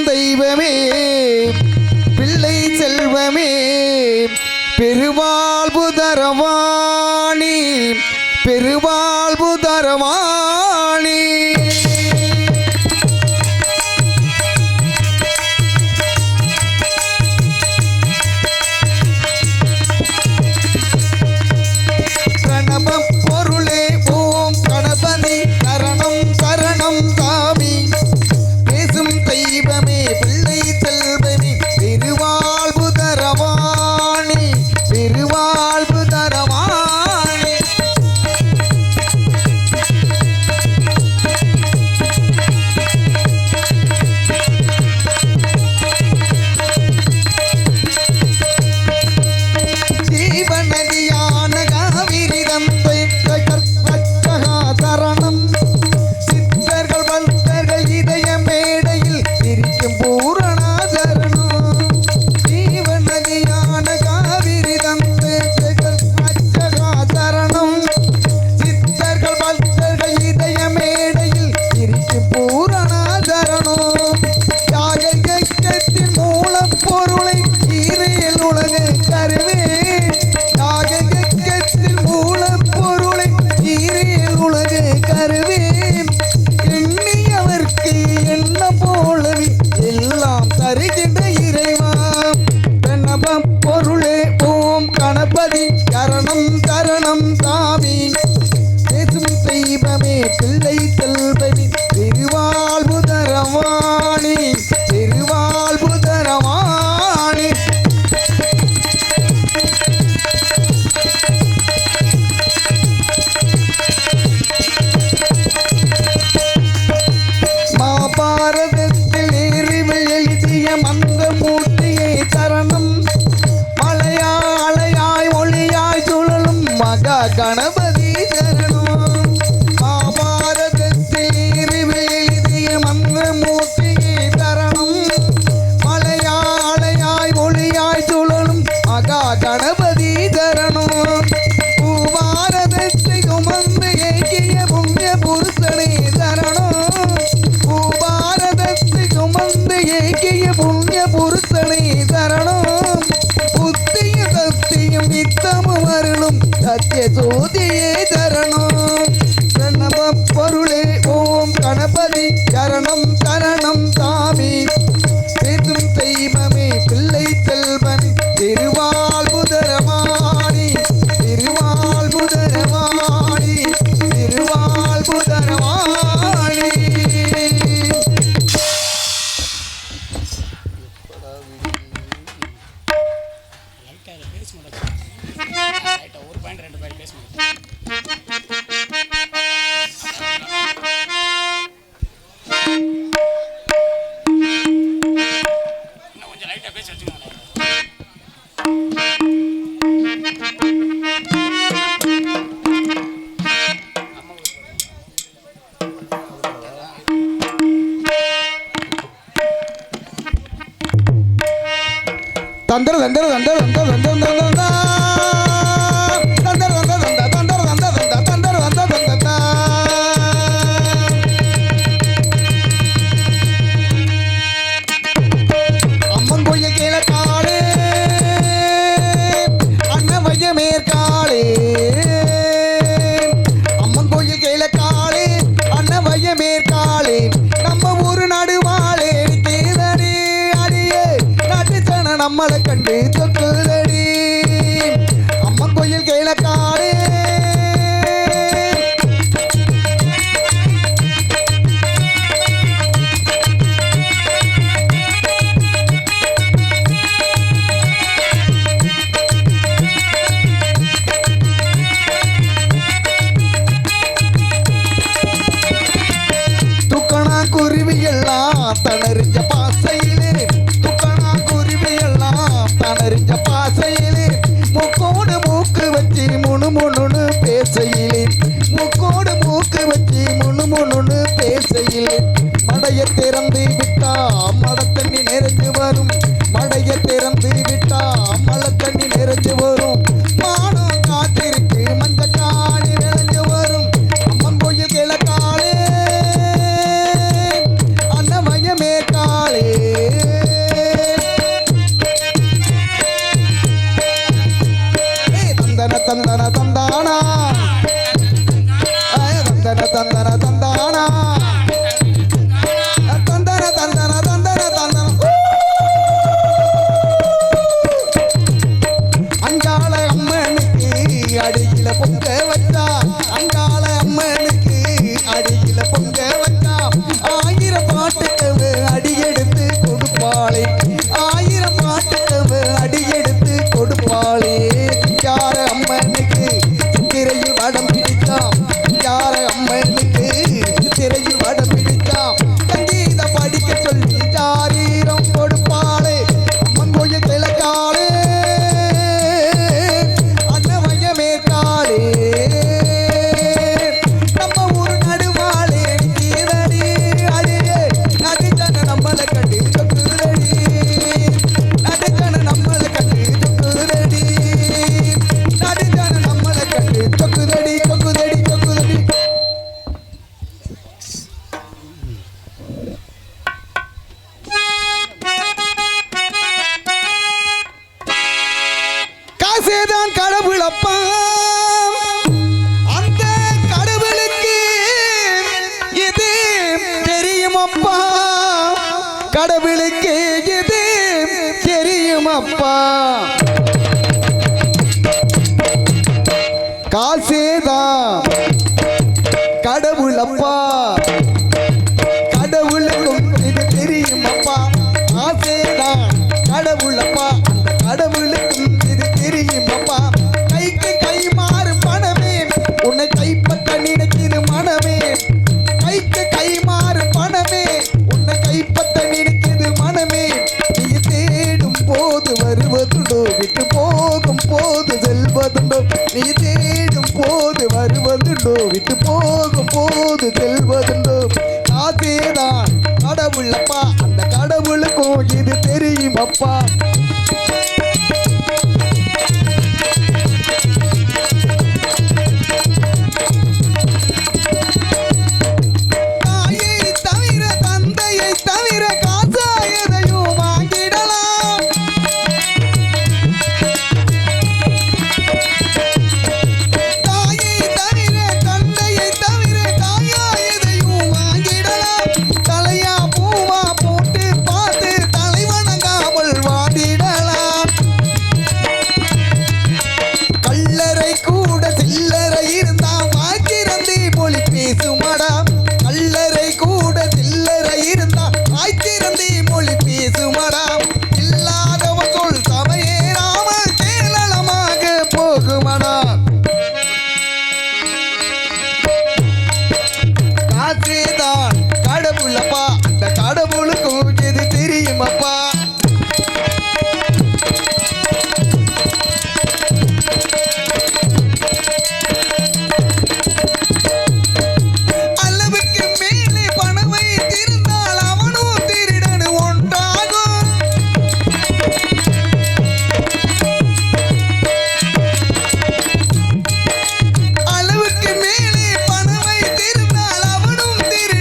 தெய்வமே பிள்ளை செல்வமே பெருவாழ்வு தரவாணி பெருவாழ்வு தரவாணி பிள்ளை செல்வமே பெருவாழ்வு தரவாணி பெருவாழ்வு தரவாணி மாபாரதத்தில் நேரில் எழுதிய மந்த மூர்த்தியை சரணம் மலையாளையாய் ஒளியாய் சுழலும் மகா கணபதி சரணம் கணபதி தரணம் பூபாரதத்தை சுமந்து ஏகிய புண்ணிய புருஷனே தரணம் பூபாரதத்தை சுமந்து ஏகிய புண்ணிய புருஷனே தரணம் புத்திய சக்தியும் நித்தமும் அருளும் சத்திய சோதியே தரணம் பிரணவ பொருளே ஓம் கணபதி சரணம் சரணம் சாமி பேசும் தெய்வமே பிள்ளை செல்வமே திருவாழ்வு தரவாணி திருவாழ்வு தரவாணி திருவாழ்வு தரவாணி ஒரு பாயிண்ட் ரெண்டு பாயிண்ட் பேச கொஞ்சம் லைட்டா பேச வச்சுக்கோங்க. தந்தர தந்தர தந்தர தந்தர தந்தர அம்மன் கோயில் கீழக்காடு அன்னவைய மேற்காடு அம்மன் கோயில் கீழக்காடு அன்னவைய மேற்காடு நம்ம ஊரு நடுவாளே தேதடி அடியே நாட்டுச்சன நம்மளை கண்டு தொக்குதடி அம்மன் கோயில் கீழக்காடு குருவியெல்லாம் தனறிஞ்ச பாசையிலே துக்கணா குருவியெல்லாம் தனறிஞ்ச போன்னு பேசையில் மடைய திறந்து விட்டா மழை தண்ணி நிறைஞ்சு வரும். மடைய திறந்து விட்டா மழை தண்ணி நிறைஞ்சு வரும். மானம் காத்திருக்கு மஞ்ச காணி விளைஞ்சு வரும். அம்மன் கோயில் கிழக்காலே அன்னமயமே காலே. தந்தன தந்தன தந்தானா தந்தன தந்தன தந்தானா தந்தன தந்தன தந்தன தந்தன. அங்காள அம்மனுக்கு அடியில பொங்க வச்சா. அங்காள அம்மனுக்கு அடியில பொங்க வச்சா. 1000 பாட்டுக்கவு அடியெடுத்து கொடுப்பாளே. 1000 பாட்டுக்கவு அடியெடுத்து கொடுப்பாளே. யார அம்மனுக்கு சித்திரையில் வடம் பிடித்தாம். யார அம்மனுக்கு சித்திரையில் வடம் பிடித்தாம். சங்கீத படிக்க சொல்லி ஜாரீரம் கொடுப்பாளே. அம்மன் கோயில் கிழக்காலே அன்னமயமே காலே. நம்ம ஊர் நடுவாளே கீழடி அடியே. நடுஜன நம்மளை கண்டு சொக்குதடி. நடுஜன நம்மளை கண்டு சொக்குதடி. நடுஜன நம்மளை கண்டு சொக்குதடி சொக்குதடி சொக்குதடி. காசேதான் கடவுளப்பா. அந்த கடவுளுக்கு இது தெரியுமப்பா. கடவுளுக்கு இது தெரியுமப்பா. காசேதான் கடவுளப்பா. கடவுளுக்கும் இது தெரியுமப்பா. காசேதான் கடவுளப்பா. அந்த கடவுளுக்கும் இது தெரியுமப்பா. கைக்கு கை மாறு பணமே உன்னை கைப்பற்ற நினைக்கிது மனமே. கைக்கு கை மாறு பணமே உன்னை கைப்பற்ற நினைக்கிது மனமே. நீ தேடும் போது வருவதுண்டோ விட்டு போகும் போது செல்வதுண்டோ. நீ தேடும் போது வருவதுண்டோ விட்டு போகும் போது செல்வதுண்டோ. காசேதான் கடவுளப்பா. அந்த கடவுளுக்கும் இது தெரியுமப்பா. தாயை தவிர தந்தையை தவிர காசா எதையும் வாங்கிடலாம். தாயை தவிர தந்தையை தவிர தாயா எதையும் வாங்கிடலாம். தலையா பூவா போட்டு பார்த்து தலை வணங்காமல் வாடிடலாம். கல்லறை கூட சில்லறை இருந்தா வாய்த்திறந்தி மொழி பேசுமடா. கல்லறை கூட சில்லறை இருந்தா வாய்த்திறந்தி மொழி பேசுமடா. இல்லாதவன் சொல் சபையேறாமல் கேளளமாக போகுமடா. காசேதான் கடவுளப்பா. அந்த கடவுளுக்கும் இது தெரியுமப்பா. அளவுக்கு மேலே பணம் வைத்திருந்தால் அவனும் திருடன் ஒன்றாகும். அளவுக்கு மேலே பணம் வைத்திருந்தால் அவனும் திருடன்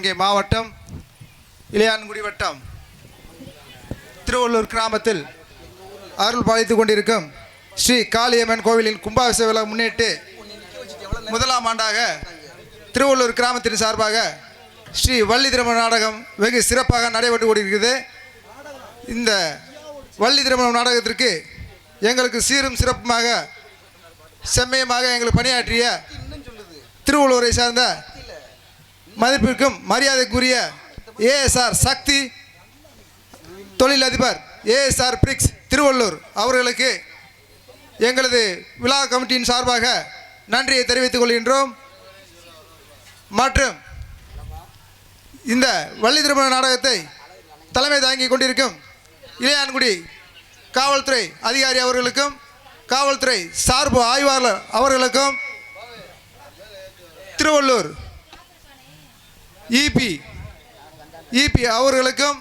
சிவகங்கை மாவட்டம் இளையான்குடி வட்டம் திருவள்ளூர் கிராமத்தில் அருள் பாலித்து கொண்டிருக்கும் ஸ்ரீ காளியம்மன் கோவிலின் கும்பாபிஷேக விழா முன்னிட்டு முதலாம் ஆண்டாக திருவள்ளூர் கிராமத்தின் சார்பாக ஸ்ரீ வள்ளி திருமண நாடகம் வெகு சிறப்பாக நடைபெற்று கொண்டிருக்கிறது. இந்த வள்ளி திருமண நாடகத்திற்கு எங்களுக்கு சீரும் சிறப்புமாக செம்மையமாக எங்களுக்கு பணியாற்றிய திருவள்ளூரை சார்ந்த மதிப்பிற்கும் மரியாதைக்குரிய ஏஎஸ்ஆர் சக்தி தொழிலதிபர் ஏஎஸ்ஆர் பிரிக்ஸ் திருவள்ளூர் அவர்களுக்கு எங்களது விழா கமிட்டியின் சார்பாக நன்றியை தெரிவித்துக் கொள்கின்றோம். மற்றும் இந்த வள்ளி திருமண நாடகத்தை தலைமை தாங்கி கொண்டிருக்கும் இளையான்குடி காவல்துறை அதிகாரி அவர்களுக்கும் காவல்துறை சார்பு ஆய்வாளர் அவர்களுக்கும் திருவள்ளூர் இபி அவர்களுக்கும்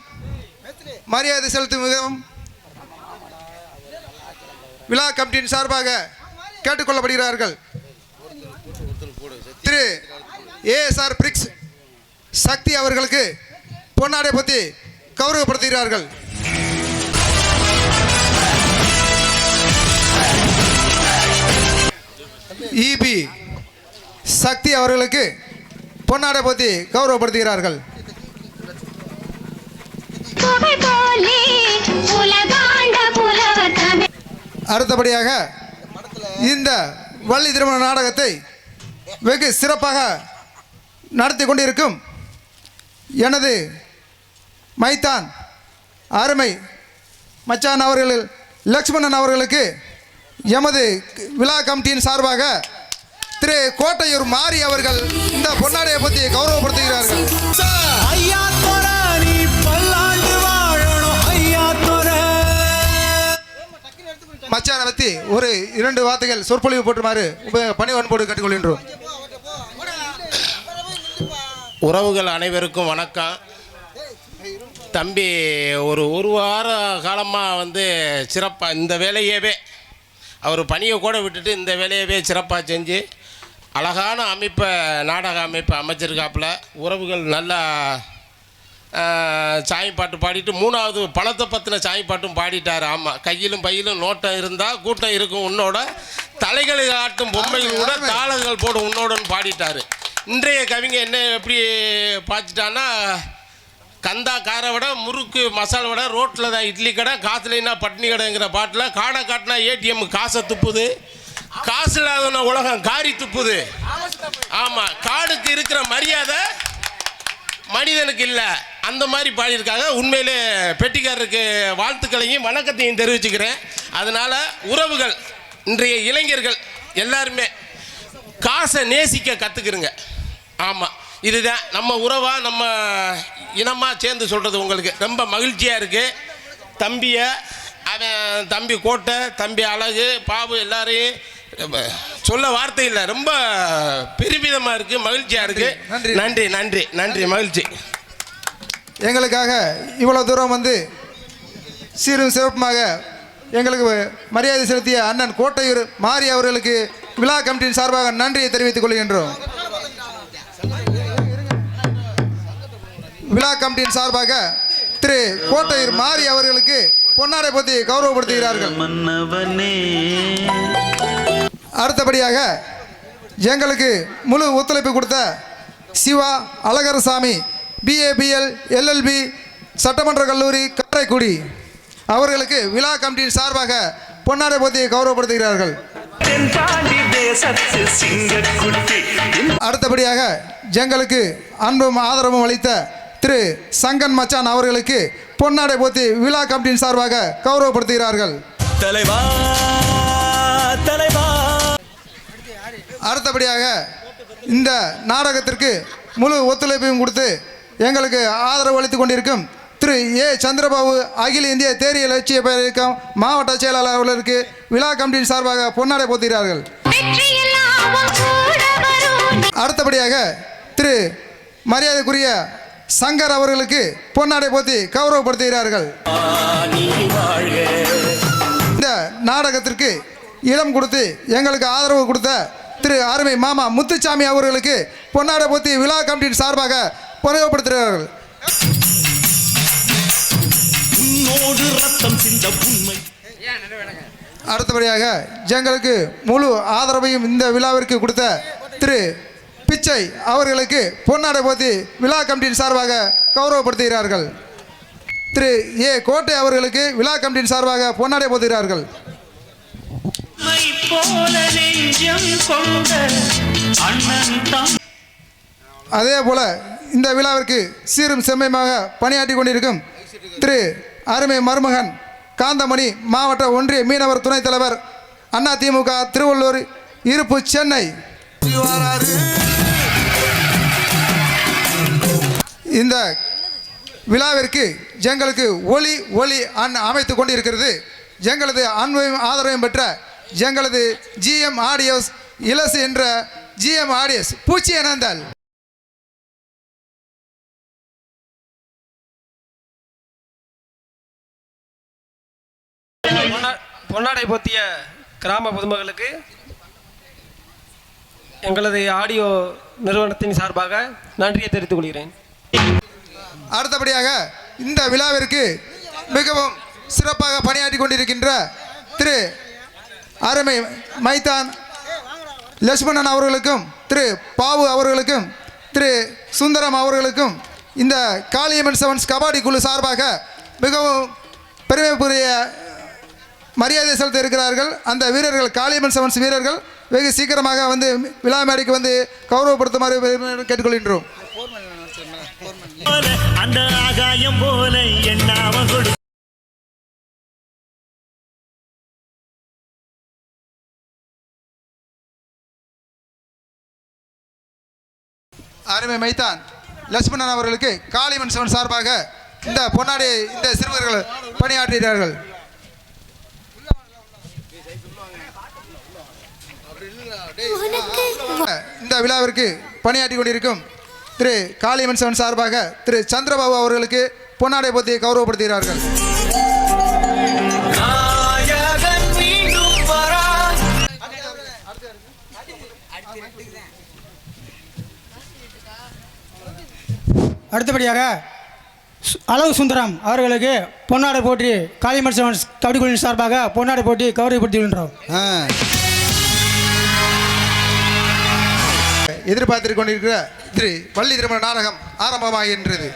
மரியாதை செலுத்தும் விதம் விழா கமிட்டியின் சார்பாக கேட்டுக்கொள்ளப்படுகிறார்கள். திரு ஏஎஸ்ஆர் பிரிக்ஸ் சக்தி அவர்களுக்கு பொன்னாடை பற்றி கௌரவப்படுத்துகிறார்கள். இபி சக்தி அவர்களுக்கு பொன்னாடை பற்றி கௌரவப்படுத்துகிறார்கள். அடுத்தபடியாக இந்த வள்ளி திருமண நாடகத்தை வெகு சிறப்பாக நடத்தி கொண்டிருக்கும் எனது மைத்தான் அருமை மச்சான் அவர்கள் லக்ஷ்மணன் அவர்களுக்கு எமது விழா கமிட்டியின் சார்பாக திரு கோட்டையூர் மாரி அவர்கள் இந்த பொன்னாடையை பற்றி கௌரவப்படுத்துகிறார்கள். மச்சானை பற்றி ஒரு 2 வார்த்தைகள் சொற்பொழிவு போட்டுமாறு பணிவன்போடு கேட்டுக்கொள்கின்றோம். உறவுகள் அனைவருக்கும் வணக்கம். தம்பி ஒரு வார காலமாக சிறப்பாக இந்த வேலையவே அவர் பணியை கூட விட்டுட்டு இந்த வேலையவே சிறப்பாக செஞ்சு அழகான அமைப்பை நாடக அமைப்பை அமைச்சிருக்காப்புல. உறவுகள் நல்லா சாமி பாட்டு பாடிட்டு 3வது பழத்தை பற்றின சாமி பாட்டும் பாடிட்டார். ஆமாம், கையிலும் பையிலும் நோட்டம் இருந்தால் கூட்டம் இருக்கும் உன்னோட, தலைகளை ஆட்டும் பொம்மைகள் கூட தாளங்கள் போடும் உன்னோடன்னு பாடிட்டார். இன்றைய கவிங்க என்ன எப்படி பாய்ச்சிட்டான்னா, கந்தா காரை விட முறுக்கு மசாலா விட ரோட்டில் தான் இட்லி கடை, காசுலைன்னா பட்னி கடைங்கிற பாட்டில் காடை காட்டினா ஏடிஎம் காசை துப்புது, காசு இல்லாத உலகம் காரி துப்புது. ஆமாம், காடுக்கு இருக்கிற மரியாதை மனிதனுக்கு இல்லை, அந்த மாதிரி பாடியிருக்காங்க. உண்மையிலே பெட்டிக்காரருக்கு வாழ்த்துக்களையும் வணக்கத்தையும் தெரிவிச்சுக்கிறேன். அதனால் உறவுகள் இன்றைய இளைஞர்கள் எல்லாருமே காசை நேசிக்க கற்றுக்குறங்க. ஆமாம், இதுதான் நம்ம உறவாக நம்ம இனமாக சேர்ந்து சொல்கிறது உங்களுக்கு ரொம்ப மகிழ்ச்சியாக இருக்குது. தம்பியை அவன் தம்பி கோட்டை, தம்பி அழகு, பாபு எல்லாரையும் சொல்ல வார்த்தை இல்லை, ரொம்ப பெருமிதமாக இருக்குது, மகிழ்ச்சியாக இருக்குது. நன்றி நன்றி நன்றி, மகிழ்ச்சி. எங்களுக்காக இவ்வளோ தூரம் சீரும் சிறப்புமாக எங்களுக்கு மரியாதை செலுத்திய அண்ணன் கோட்டையூர் மாரி அவர்களுக்கு விழா கமிட்டியின் சார்பாக நன்றியை தெரிவித்துக் கொள்கின்றோம். விழா கமிட்டியின் சார்பாக திரு கோட்டையூர் மாரி அவர்களுக்கு பொன்னாடை பற்றி கௌரவப்படுத்துகிறார்கள். அடுத்தபடியாக எங்களுக்கு முழு ஒத்துழைப்பு கொடுத்த சிவா அழகரசாமி BABL LLB சட்டமன்ற கல்லூரி காரைக்குடி அவர்களுக்கு விழா கமிட்டியின் சார்பாக பொன்னாடை பற்றி கௌரவப்படுத்துகிறார்கள். அடுத்தபடியாக எங்களுக்கு அன்பும் ஆதரவும் அளித்த திரு சங்கன் மச்சான் அவர்களுக்கு பொன்னாடை போத்தி விழா கமிட்டியின் சார்பாக கௌரவப்படுத்துகிறார்கள். அடுத்தபடியாக இந்த நாடகத்திற்கு முழு ஒத்துழைப்பையும் கொடுத்து எங்களுக்கு ஆதரவு அளித்துக் கொண்டிருக்கும் திரு ஏ சந்திரபாபு அகில இந்திய தேசிய லட்சிய இயக்கம் மாவட்ட செயலாளர் அவர்களுக்கு விழா கமிட்டியின் சார்பாக பொன்னாடை போத்துகிறார்கள். அடுத்தபடியாக திரு மரியாதைக்குரிய சங்கர் அவர்களுக்கு பொன்னாடை போத்தி கௌரவப்படுத்துகிறார்கள். இந்த நாடகத்திற்கு இடம் கொடுத்து எங்களுக்கு ஆதரவு கொடுத்த திரு அருமை மாமா முத்துசாமி அவர்களுக்கு பொன்னாடை போத்தி விழா கமிட்டியின் சார்பாக புறப்படுத்துகிறார்கள். உன்னோடு ரத்தம் சிந்த உண்மை. அடுத்தபடியாக எங்களுக்கு முழு ஆதரவையும் இந்த விழாவிற்கு கொடுத்த திரு பிச்சை அவர்களுக்கு பொன்னாடை போத்தி விழா கமிட்டியின் சார்பாக கௌரவப்படுத்துகிறார்கள். திரு ஏ கோட்டை அவர்களுக்கு விழா கமிட்டியின் சார்பாக பொன்னாடை போத்துகிறார்கள். அதே போல இந்த விழாவிற்கு சீரும் செம்மையாக பணியாற்றி கொண்டிருக்கும் திரு அருமை மருமகன் காந்தமணி மாவட்ட ஒன்றிய மீனவர் துணைத் தலைவர் அதிமுக திருவள்ளூர் இருப்பு சென்னை இந்த விழாவிற்கு எங்களுக்கு ஒளி அமைத்து கொண்டிருக்கிறது. எங்களது அன்பையும் ஆதரவையும் பெற்ற எங்களது GM ஆடியோஸ் இலசு என்ற GM ஆடியோஸ் பூச்சி அனந்தல். பொன்னாடை போத்திய கிராம பொதுமக்களுக்கு எங்களது ஆடியோ நிறுவனத்தின் சார்பாக நன்றியை தெரிவித்துக் கொள்கிறேன். அடுத்தபடியாக இந்த விழாவிற்கு மிகவும் சிறப்பாக பணியாற்றி கொண்டிருக்கின்ற திரு அருமை மைத்தான் லட்சுமணன் அவர்களுக்கும் திரு பாவு அவர்களுக்கும் திரு சுந்தரம் அவர்களுக்கும் இந்த காளியம்மன் செவன்ஸ் கபாடி குழு சார்பாக மிகவும் பெருமைக்குரிய மரியாதை செலுத்த இருக்கிறார்கள். அந்த வீரர்கள் காளியம்மன் செவன்ஸ் வீரர்கள் வெகு சீக்கிரமாக வந்து விழா மேடைக்கு வந்து கௌரவப்படுத்துமாறு கேட்டுக்கொள்கின்றோம். அந்த ஆகாயம் போல எண்ணாம அருமை மைத்தான் லட்சுமணன் அவர்களுக்கு காளியம்மன் செவன் சார்பாக இந்த பொன்னாடி இந்த சிறுவர்கள் பணியாற்றுகிறார்கள். இந்த விழாவிற்கு பணியாற்றி கொண்டிருக்கும் திரு காளியம்மன் செவன் சார்பாக திரு சந்திரபாபு அவர்களுக்கு பொன்னாடை போத்தி கௌரவப்படுத்துகிறார்கள். அடுத்தபடியாக அளவு சுந்தரம் அவர்களுக்கு பொன்னாடை போட்டி காளியம்மன் செவன்ஸ் கபடி குழுவின் சார்பாக பொன்னாடை போட்டி கௌரவப்படுத்தியுள்ளோம். எதிர்பார்த்து கொண்டிருக்கிற திரு பள்ளி திருமண நாடகம் ஆரம்பமாகின்றது.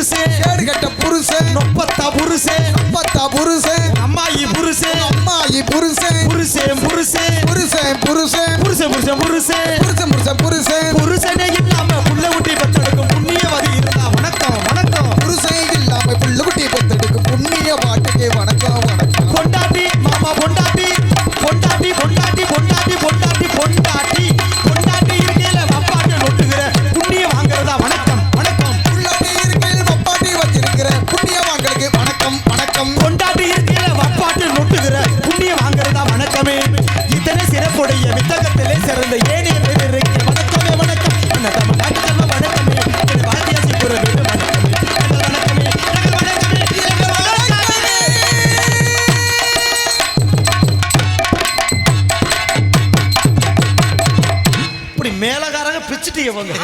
புருஷன் கேடு கட்ட புருஷன் நொப்பத்தா புருஷன் பத்தா புருஷன் அம்மாயி புருஷன் அம்மாயி புருஷன் புருஷன் புருஷன் புருஷன் புருஷன் புருஷன் புருஷன் புருஷன் புருஷன் புருஷன் புருஷன் புருஷனே இல்லாம புள்ள குட்டி பெற்றெடுக்கும் புண்ணியவதி இருந்தா வணக்கம் வணக்கம் புருஷன் இல்லாம புள்ளுக்குட்டி பெத்தெடுக்கும் புண்ணிய பாட்டுக்கே வணக்கம் வணக்கம் பொண்டாட்டி மாமா பொண்டாட்டி பொண்டாட்டி பொண்டாட்டி பொண்டாட்டி பொண்டாட்டி பொண்டாட்டி பொண்டாட்டி இருக்கையில அப்பாட்ட நொட்டுகிற புண்ணிய வாங்குறதா வணக்கம் வணக்கம் புள்ளாட்டி இருக்கையில் பப்பாட்டி வச்சிருக்கிற புண்ணிய வாங்களுக்கு வணக்கம் வணக்கம் பொண்டாட்டி இருக்கையில அப்பாட்ட நொட்டுகிற புண்ணிய வாங்குறதா வணக்கமே இத்தனை சிறப்புடைய வித்தகத்திலே சிறந்த ஏனைய பேர் இருக்கிற வணக்கமே வணக்கம் வணக்கம் வணக்கம் வணக்கமே வாத்தியாசி புற வணக்கமே வணக்கமே வணக்கமே வணக்கமே இப்படி மேலகாரங்க பிச்சுட்டீங்க போங்க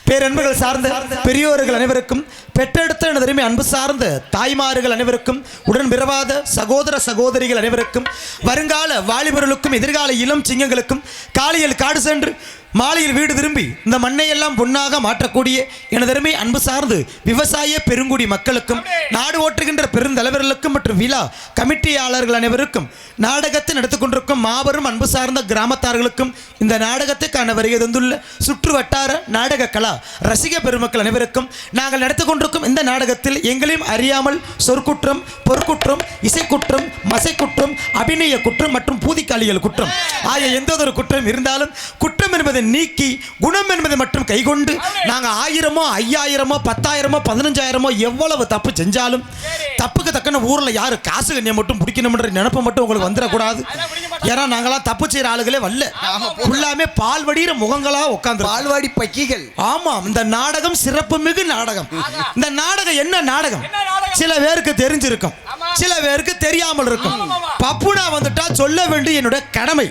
பேரன்புகள் சார்ந்த பெரியோர்கள் அனைவருக்கும் பெற்றெடுத்த எனதருமை அன்பு சார்ந்த தாய்மார்கள் அனைவருக்கும் உடன் பிறவாத சகோதர சகோதரிகள் அனைவருக்கும் வருங்கால வாலிபர்களுக்கும் எதிர்கால இளம் சிங்கங்களுக்கும் காலையில் காடு சென்று மாலையில் வீடு திரும்பி இந்த மண்ணை எல்லாம் பொன்னாக மாற்றக்கூடிய எனதருமை அன்பு சார்ந்து விவசாய பெருங்குடி மக்களுக்கும் நாடு ஓட்டுகின்ற பெருந்தலைவர்களுக்கும் மற்றும் விழா கமிட்டியாளர்கள் அனைவருக்கும் நாடகத்தை நடத்தி கொண்டிருக்கும் மாபெரும் அன்பு சார்ந்த கிராமத்தார்களுக்கும் இந்த நாடகத்தை காண வருகை தந்துள்ள சுற்று வட்டார நாடக கலா ரசிக பெருமக்கள் அனைவருக்கும் நாங்கள் நடத்தி கொண்டிருக்கும் இந்த நாடகத்தில் எங்களையும் அறியாமல் சொற்குற்றம் பொற்குற்றம் இசைக்குற்றம் மசைக்குற்றம் அபிநய குற்றம் மற்றும் பூதிக்காளிகள் குற்றம் ஆகிய எந்த ஒரு குற்றம் இருந்தாலும் குற்றம் என்பதை நீக்கி குணம் என்பதை மட்டும் கைகொண்டு நாங்கள் 1000மோ 5000மோ 10,000மோ 15,000மோ எவ்வளவு தப்பு செஞ்சாலும் தப்புக்கு தக்கன ஊரில் யாரு காசு கண்ணியை மட்டும் பிடிக்கணும்ன்ற நினைப்பை மட்டும் உங்களுக்கு வந்துடக்கூடாது. ஏன்னா நாங்களாம் தப்பு செய்கிற ஆளுகளே வரல, ஃபுல்லாமே பால் வடிகிற முகங்களா உட்காந்து பால்வாடி பக்கிகள். ஆமாம், இந்த நாடகம் சிறப்பு மிகு நாடகம். இந்த நாடகம் என்ன நாடகம் சில பேருக்கு தெரிஞ்சிருக்கும், சில பேருக்கு தெரியாமல் இருக்கும். பப்புனா வந்துட்டா சொல்ல வேண்டிய என்னோட கடமை.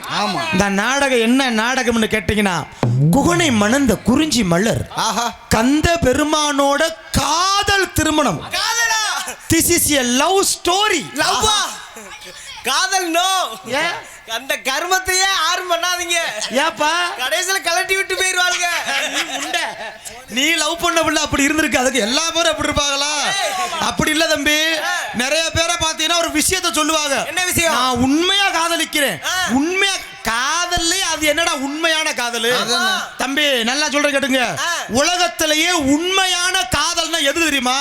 இந்த நாடகம் என்ன நாடகம்னு கேட்டீங்கன்னா, குகனை மணந்த குறிஞ்சி மலர் கந்த பெருமானோட காதல் திருமணம். This is a love story. காதல் நோ, அந்த கர்மத்தையே ஆறு பண்ணாதீங்க. ஏப்பா கடைசியில கலட்டி விட்டு போயிருவாங்க. நீ லவ் பண்ண பிள்ளை அப்படி இருந்திருக்கு, அதுக்கு எல்லா பேரும் அப்படி இருப்பாங்களா? அப்படி இல்ல தம்பி. நிறைய பேரை பார்த்தீங்கன்னா ஒரு விஷயத்த சொல்லுவாங்க, என்ன விஷயம்? நான் உண்மையா காதலிக்கிறேன். உண்மையா காதல்ல அது என்னடா உண்மையான காதல்? தம்பி நல்லா சொல்றேன் கேட்டுங்க, உலகத்திலேயே உண்மையான காதல்னா எது தெரியுமா?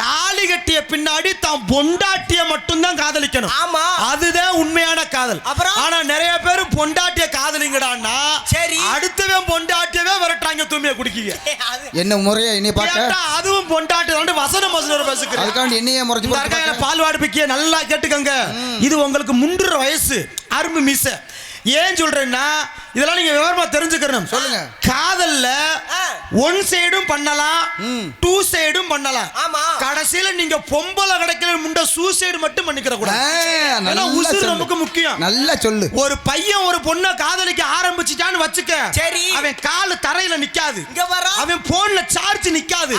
தாலி கட்டிய பின்னாடி தான் பொண்டாட்டிய மட்டும் தான் காதலிக்கணும். ஆமா, அதுதான் உண்மையான காதல். ஆனா நிறைய பேர் பொண்டாட்டிய காதலிங்கடான்னா சரி அடுத்தவன் பொண்டாட்டியவே வரட்டாங்க, தூமிய குடிக்கீங்க. என்ன முறையா என்னைய பார்க்க? அதுவும் பொண்டாட்டி தான் வசனம் பேசுகிறேன். அதுக்காண்டி என்னைய முறைச்சு பால்வாடு பிக்கிய நல்லா கேட்டுக்கங்க. இது உங்களுக்கு முன்றுற வயசு அரும்பு மீச. ஏன் சொல்றேன்னா இதெல்லாம் நீங்க விவரமா தெரிஞ்சுக்கணும். சொல்லுங்க. காதல்ல ஒன் சைடும் பண்ணலாம், டூ சைடும் பண்ணலாம். கடைசியில நீங்க பொம்பளை கிடைக்கல முண்ட சூசைடு மட்டும் பண்ணிக்கிற கூடாது. உசுறு நமக்கு முக்கியம். நல்லா சொல்லு. ஒரு பையன் ஒரு பொண்ணை காதலிக்க ஆரம்பிச்சுட்டான்னு வச்சுக்க, சரி அவன் காலு தரையில நிக்காது, அவன் போன்ல சார்ஜ் நிக்காது,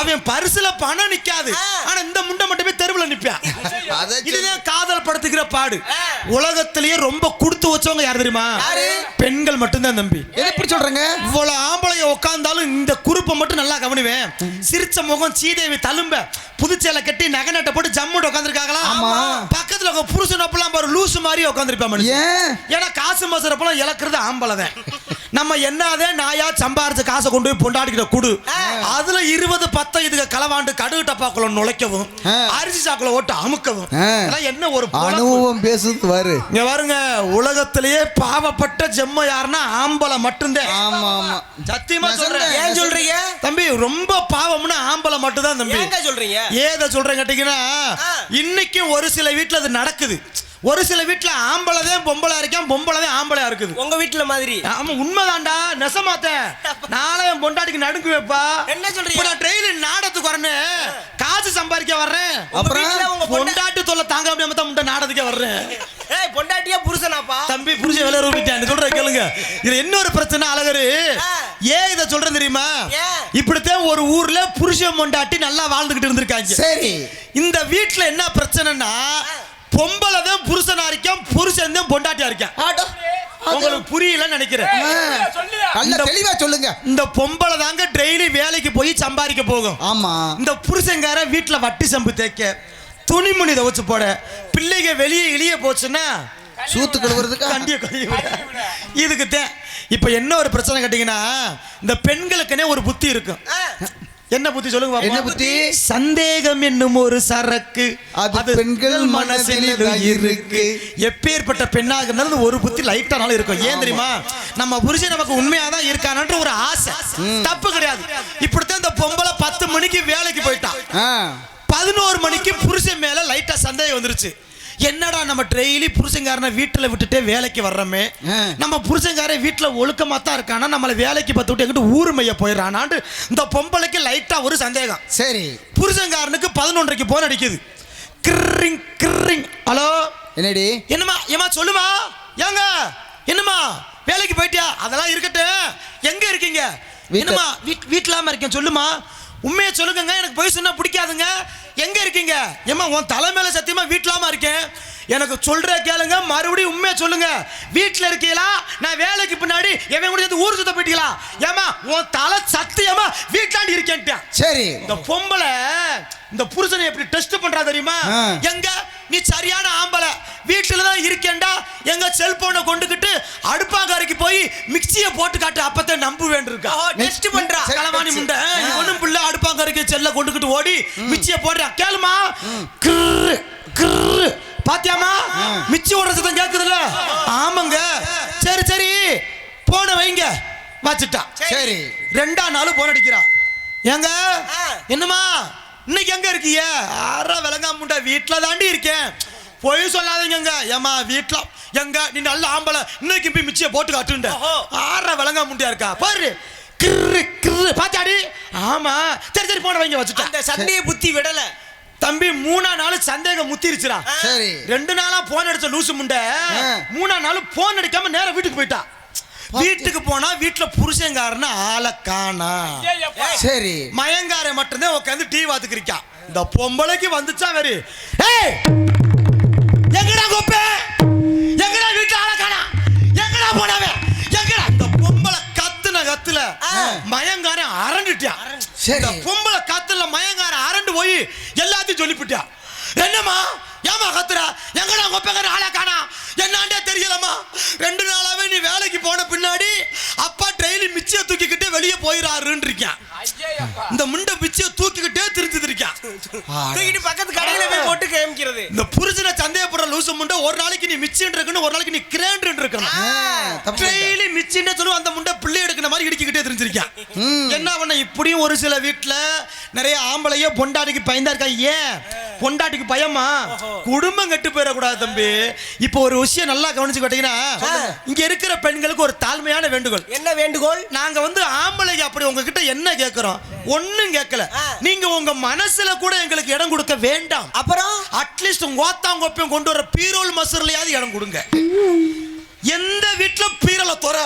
அவன் பரிசுல பணம் நிக்காது. ஆனா இந்த முண்டை மட்டுமே தெருவுல நிப்பான். இதுதான் காதல் படுத்துக்கிற பாடு. உலகத்திலேயே ரொம்ப கொடுத்து வச்சவங்க யார் தெரியுமா? பெண்கள் மட்டும்தான் தம்பி. எப்படி சொல்றீங்க? இவ்வளவு ஆம்பளைய உட்கார்ந்தாலும் இந்த குறுப்பை மட்டும் நல்லா கவனிவேன். சிரிச்ச முகம் சீதேவி தழும்ப புதுச்சேலை கட்டி நகை நட்டை போட்டு ஜம்முட்டு உட்காந்துருக்காங்களா? பக்கத்துல புருஷன் அப்பெல்லாம் பாரு லூசு மாதிரி உட்காந்துருப்பான். ஏன்னா காசு மசுறப்பெல்லாம் இழக்கிறது ஆம்பளை தான். நம்ம என்னதே நாயா சம்பாரிச்ச காசை கொண்டு போய் பொண்டாடிக்கிற குடு, அதுல 20 10 இதுக்கு களவாண்டு கடுகு டப்பாக்குள்ள நுழைக்கவும் அரிசி சாக்குல ஓட்டு அமுக்கவும் என்ன ஒரு அனுபவம் பேசுது பாரு. இங்க பாருங்க, உலகத்திலேயே பாவப்பட்ட ஜெம்ம யாருன்னா ஆம்பளை மட்டும்தான். ஆமா ஆமா சத்தியமா சொல்றேன். ஏன் சொல்றீங்க? தம்பி ரொம்ப பாவம்னா ஆம்பளை மட்டும் தான் தம்பி. ஏங்க சொல்றீங்க? ஏத சொல்றேன் கேட்டீங்கன்னா, இன்னைக்கு ஒரு சில வீட்டுல அது நடக்குது. ஒரு சில வீட்டுல ஆம்பளைதான் பொம்பளை இருக்கான், பொம்பளைதான் ஆம்பளையா இருக்குது. உங்க வீட்டுல மாதிரி? ஆமா உண்மைதான்டா, நெசமாத்த. நாளே என் பொண்டாட்டிக்கு நடுக்கு வைப்பா. என்ன சொல்றீங்க? நான் ட்ரெயில நாடத்துக்கு வரேன், காசு சம்பாதிக்க வர்றேன், அப்புறம் பொண்டாட்டி தொல்லை தாங்க முடியாம தான் முண்டை நாடத்துக்கே வர்றேன். ஏய் பொண்டாட்டியா புருஷனாப்பா? தம்பி புருஷன் வேலை ரூபிட்டான் சொல்ற கேளுங்க. இதுல இன்னொரு பிரச்சனை அழகரு. ஏன் இத சொல்றேன் தெரியுமா? இப்படித்தான் ஒரு ஊர்ல புருஷன் பொண்டாட்டி நல்லா வாழ்ந்துகிட்டு இருந்திருக்காங்க. சரி, இந்த வீட்டுல என்ன பிரச்சனைன்னா, பொம்பளை தான் புருஷனா இருக்கான், புருஷன் தான் பொண்டாட்டியா இருக்கான். உங்களுக்கு புரியலன்னு நினைக்கிறேன். நல்ல தெளிவா சொல்லுங்க. இந்த பொம்பளை தாங்க டெய்லி வேலைக்கு போய் சம்பாதிக்க போகும். ஆமா. இந்த புருஷங்கார வீட்டுல வட்டி சம்பு தேய்க்க, துணிமணி துவைச்சு போட, பிள்ளைங்க வெளியே இழிய போச்சுன்னா சூத்து கழுவுறதுக்கு கண்டிய கழுவி இதுக்கு தான். இப்ப என்ன ஒரு பிரச்சனை கேட்டீங்கன்னா, இந்த பெண்களுக்குன்னே ஒரு புத்தி இருக்கும். என்ன புத்தி சொல்லுங்க பாப்போம். என்ன புத்தி? சந்தேகம் என்னும் ஒரு சரக்கு அது பெண்கள் மனசில் இருக்கு. எப்பேற்பட்ட பெண்ணாக இருந்தாலும் ஒரு புத்தி லைட்டானாலும் இருக்கும். ஏன் தெரியுமா? நம்ம புருஷன் நமக்கு உண்மையாதான் இருக்கானன்ற ஒரு ஆசை. தப்பு கிடையாது. இப்படித்தான் இந்த பொம்பளை 10 மணிக்கு வேலைக்கு போயிட்டான். 11 மணிக்கு புருஷன் மேல லைட்டா சந்தேகம் வந்துருச்சு. என்னடா நம்ம டெய்லி புருஷங்காரனை வீட்டுல விட்டுட்டே வேலைக்கு வர்றோமே, நம்ம புருஷங்காரன் வீட்டுல ஒழுக்கமா தான் இருக்கானா, நம்மளை வேலைக்கு பார்த்து விட்டு எங்கிட்ட ஊருமைய போயிடறானான்னு இந்த பொம்பளைக்கு லைட்டா ஒரு சந்தேகம். சரி. புருஷங்காரனுக்கு 11:30 போன் அடிக்குது. கிர்ரிங் கிர்ரிங். ஹலோ, என்னடி? என்னமா ஏமா சொல்லுமா. ஏங்க என்னமா வேலைக்கு போயிட்டியா? அதெல்லாம் இருக்கட்டும், எங்க இருக்கீங்க? என்னமா வீட்டுலாம இருக்கேன். சொல்லுமா, உண்மையை சொல்லுங்க, எனக்கு போய் சொன்னா பிடிக்காதுங்க. எங்க இருக்கீங்க? ஏமா உன் தலை மேல சத்தியமா வீட்டுலாம இருக்கேன். எனக்கு சொல்ற கேளுங்க, மறுபடியும் உண்மையை சொல்லுங்க. வீட்டுல இருக்கீங்களா? நான் வேலைக்கு பின்னாடி எவன் கூட சேர்ந்து ஊர் சுத்த போயிட்டீங்களா? ஏமா உன் தலை சத்தியமா வீட்டாண்டி இருக்கேன். சரி. இந்த பொம்பளை இந்த புருஷனை எப்படி டெஸ்ட் பண்றா தெரியுமா? எங்க நீ சரியான ஆம்பளை, வீட்டுல தான் இருக்கேன்டா, எங்க செல்போனை கொண்டுகிட்டு அடுப்பாங்கரைக்கு போய் மிக்சியை போட்டு காட்டு, அப்பத்தை நம்ப வேண்டியிருக்கா. டெஸ்ட் பண்றா களவாணி முண்டை. ஒண்ணும் பிள்ளை அடுப்பாங்கரைக்கு செல்ல கொண்டுகிட்டு ஓடி மிக்சியை போடுறா. கேளுமா, கிரு கிரு பாத்தியாமா மிச்சி ஓடுற சத்தம் கேக்குதுல்ல? ஆமாங்க. சரி சரி போன வைங்க. வச்சுட்டா. சரி. 2ஆம் நாள் போன் அடிக்கிறா. ஏங்க என்னமா இன்னைக்கு எங்க இருக்கீங்க? ஆறா விளங்காமுண்டா வீட்டுல தாண்டி இருக்கேன். போய் சொல்லாதீங்க. ஏமா வீட்டுல எங்க நீ நல்ல ஆம்பளை, இன்னைக்கு போய் மிச்சிய போட்டு காட்டுண்ட. ஆறா விளங்காமுண்டியா இருக்கா பாரு. கிரு கிரு பாத்தாடி. ஆமா சரி சரி போன வைங்க. வச்சுட்டா. அந்த சண்டைய புத்தி விடல தம்பி. 3ஆம் நாள் சந்தேகம் முத்திருச்சுடா. சரி. 2 நாளா போன் அடிச்ச லூசு முண்டை 3ஆம் நாள் போன் அடிக்காம நேரா வீட்டுக்கு போயிட்டா. வீட்டுக்கு போனா வீட்டுல புருஷங்காரன ஆளை காணா. சரி. மயங்கார மட்டும்தான் உட்காந்து டீ வாத்துக்கிறிக்கா. இந்த பொம்பளைக்கு வந்துச்சா வெறி. எங்கடா கோப்பே, எங்கடா வீட்டுல ஆளை காணா, எங்கடா போனவே, எங்கடா? இந்த பொம்பளை கத்துல மயங்காரன் அரண்டுட்டியா. இந்த பொம்பளை கத்துல மயங்காரன் அரண்டு போய் எல்லாத்தையும் சொல்லிவிட்டியா. என்னம்மா ஏமா கத்துற? எங்கடா கொப்பேங்கிற ஆளை காணா, என்னாண்டே தெரியலம்மா. 2 நாளாவே நீ வேலைக்கு போன பின்னாடி அப்பா டெய்லி மிச்சியை தூக்கிக்கிட்டே வெளியே போயிடாருன்னு இருக்கான். இந்த முண்டை மிச்சியை தூக்கிக்கிட்டே திருச்சிட்டு இருக்கான். தூக்கிட்டு பக்கத்து கடையில போய் போட்டு கேமிக்கிறது. இந்த புருஷனை சந்தேகப்படுற லூசு முண்டை ஒரு நாளைக்கு நீ மிச்சின்னு இருக்கணும், ஒரு நாளைக்கு நீ கிரேண்ட் இருக்கணும். டெய்லி மிச்சின்னு சொல்லுவோம். அந்த முண்டை பிள்ளை எடுக்கிற மாதிரி இடிக்கிட்டே தெரிஞ்சிருக்கான். என்ன பண்ண இப்படியும் ஒரு சில வீட்டுல நிறைய ஆம்பளையோ பொண்டாட்டிக்கு பயந்தா இருக்கா. ஏன் பொண்டாட்டிக்கு பயமா? குடும்பம் கெட்டு போயிடக்கூடாது தம்பி. இப்போ ஒரு விஷயம் நல்லா கவனிச்சு கேட்டீங்கன்னா, இங்க இருக்கிற பெண்களுக்கு ஒரு தாழ்மையான வேண்டுகோள். என்ன வேண்டுகோள்? நாங்க ஆம்பளைக்கு அப்படி உங்ககிட்ட என்ன கேட்கிறோம்? ஒண்ணும் கேட்கல. நீங்க உங்க மனசுல கூட எங்களுக்கு இடம் கொடுக்க வேண்டாம். அப்புறம் அட்லீஸ்ட் உங்க ஓத்தாங்கோப்பையும் கொண்டு வர பீரோல் மசூர்லயாவது இடம் கொடுங்க. எந்த வீட்டுல பீரல தொற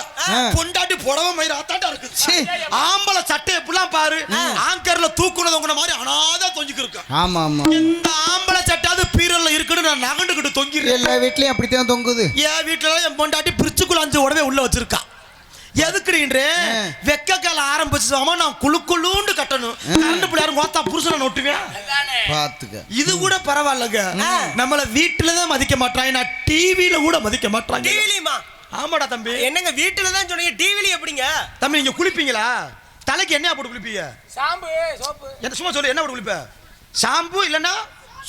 பொண்டாட்டி புடவை மயிர ஆத்தாட்டா இருக்கு. ஆம்பளை சட்டை எப்படிலாம் பாரு, ஆங்கர்ல தூக்குனது மாதிரி அனாத தொங்கிக்கு இருக்கு. ஆமா ஆமா. இந்த ஆம்பளை சட்டாவது பீரல்ல இருக்குன்னு நான் நகண்டுகிட்டு தொங்கிரு. எல்லா வீட்லயும் அப்படித்தான் தொங்குது. என் வீட்டுல என் பொண்டாட்டி பிரிச்சுக்குள்ள 5 உடவே உள்ள வச்சிருக்கா. எதுக்குறீன்றே வெக்க கால ஆரம்பிச்சுமா நான் குழுக்குள்ளுண்டு கட்டணும். கரண்ட் பிள்ளையாரும் கோத்தா புருஷனை நோட்டுவேன். பாத்துக்க. இது கூட பரவாயில்லங்க. நம்மள வீட்டுல தான் மதிக்க மாட்டாங்க, நான் டிவில கூட மதிக்க மாட்டாங்க. டிவிலியுமா? ஆமாடா தம்பி. என்னங்க வீட்டுல தான் சொன்னீங்க, டிவில எப்படிங்க தம்பி? நீங்க குளிப்பீங்களா? தலைக்கு என்ன போட்டு குளிப்பீங்க? Shampoo soap. என்ன சும்மா சொல்லு, என்ன போட்டு குளிப்ப? ஷாம்பு இல்லன்னா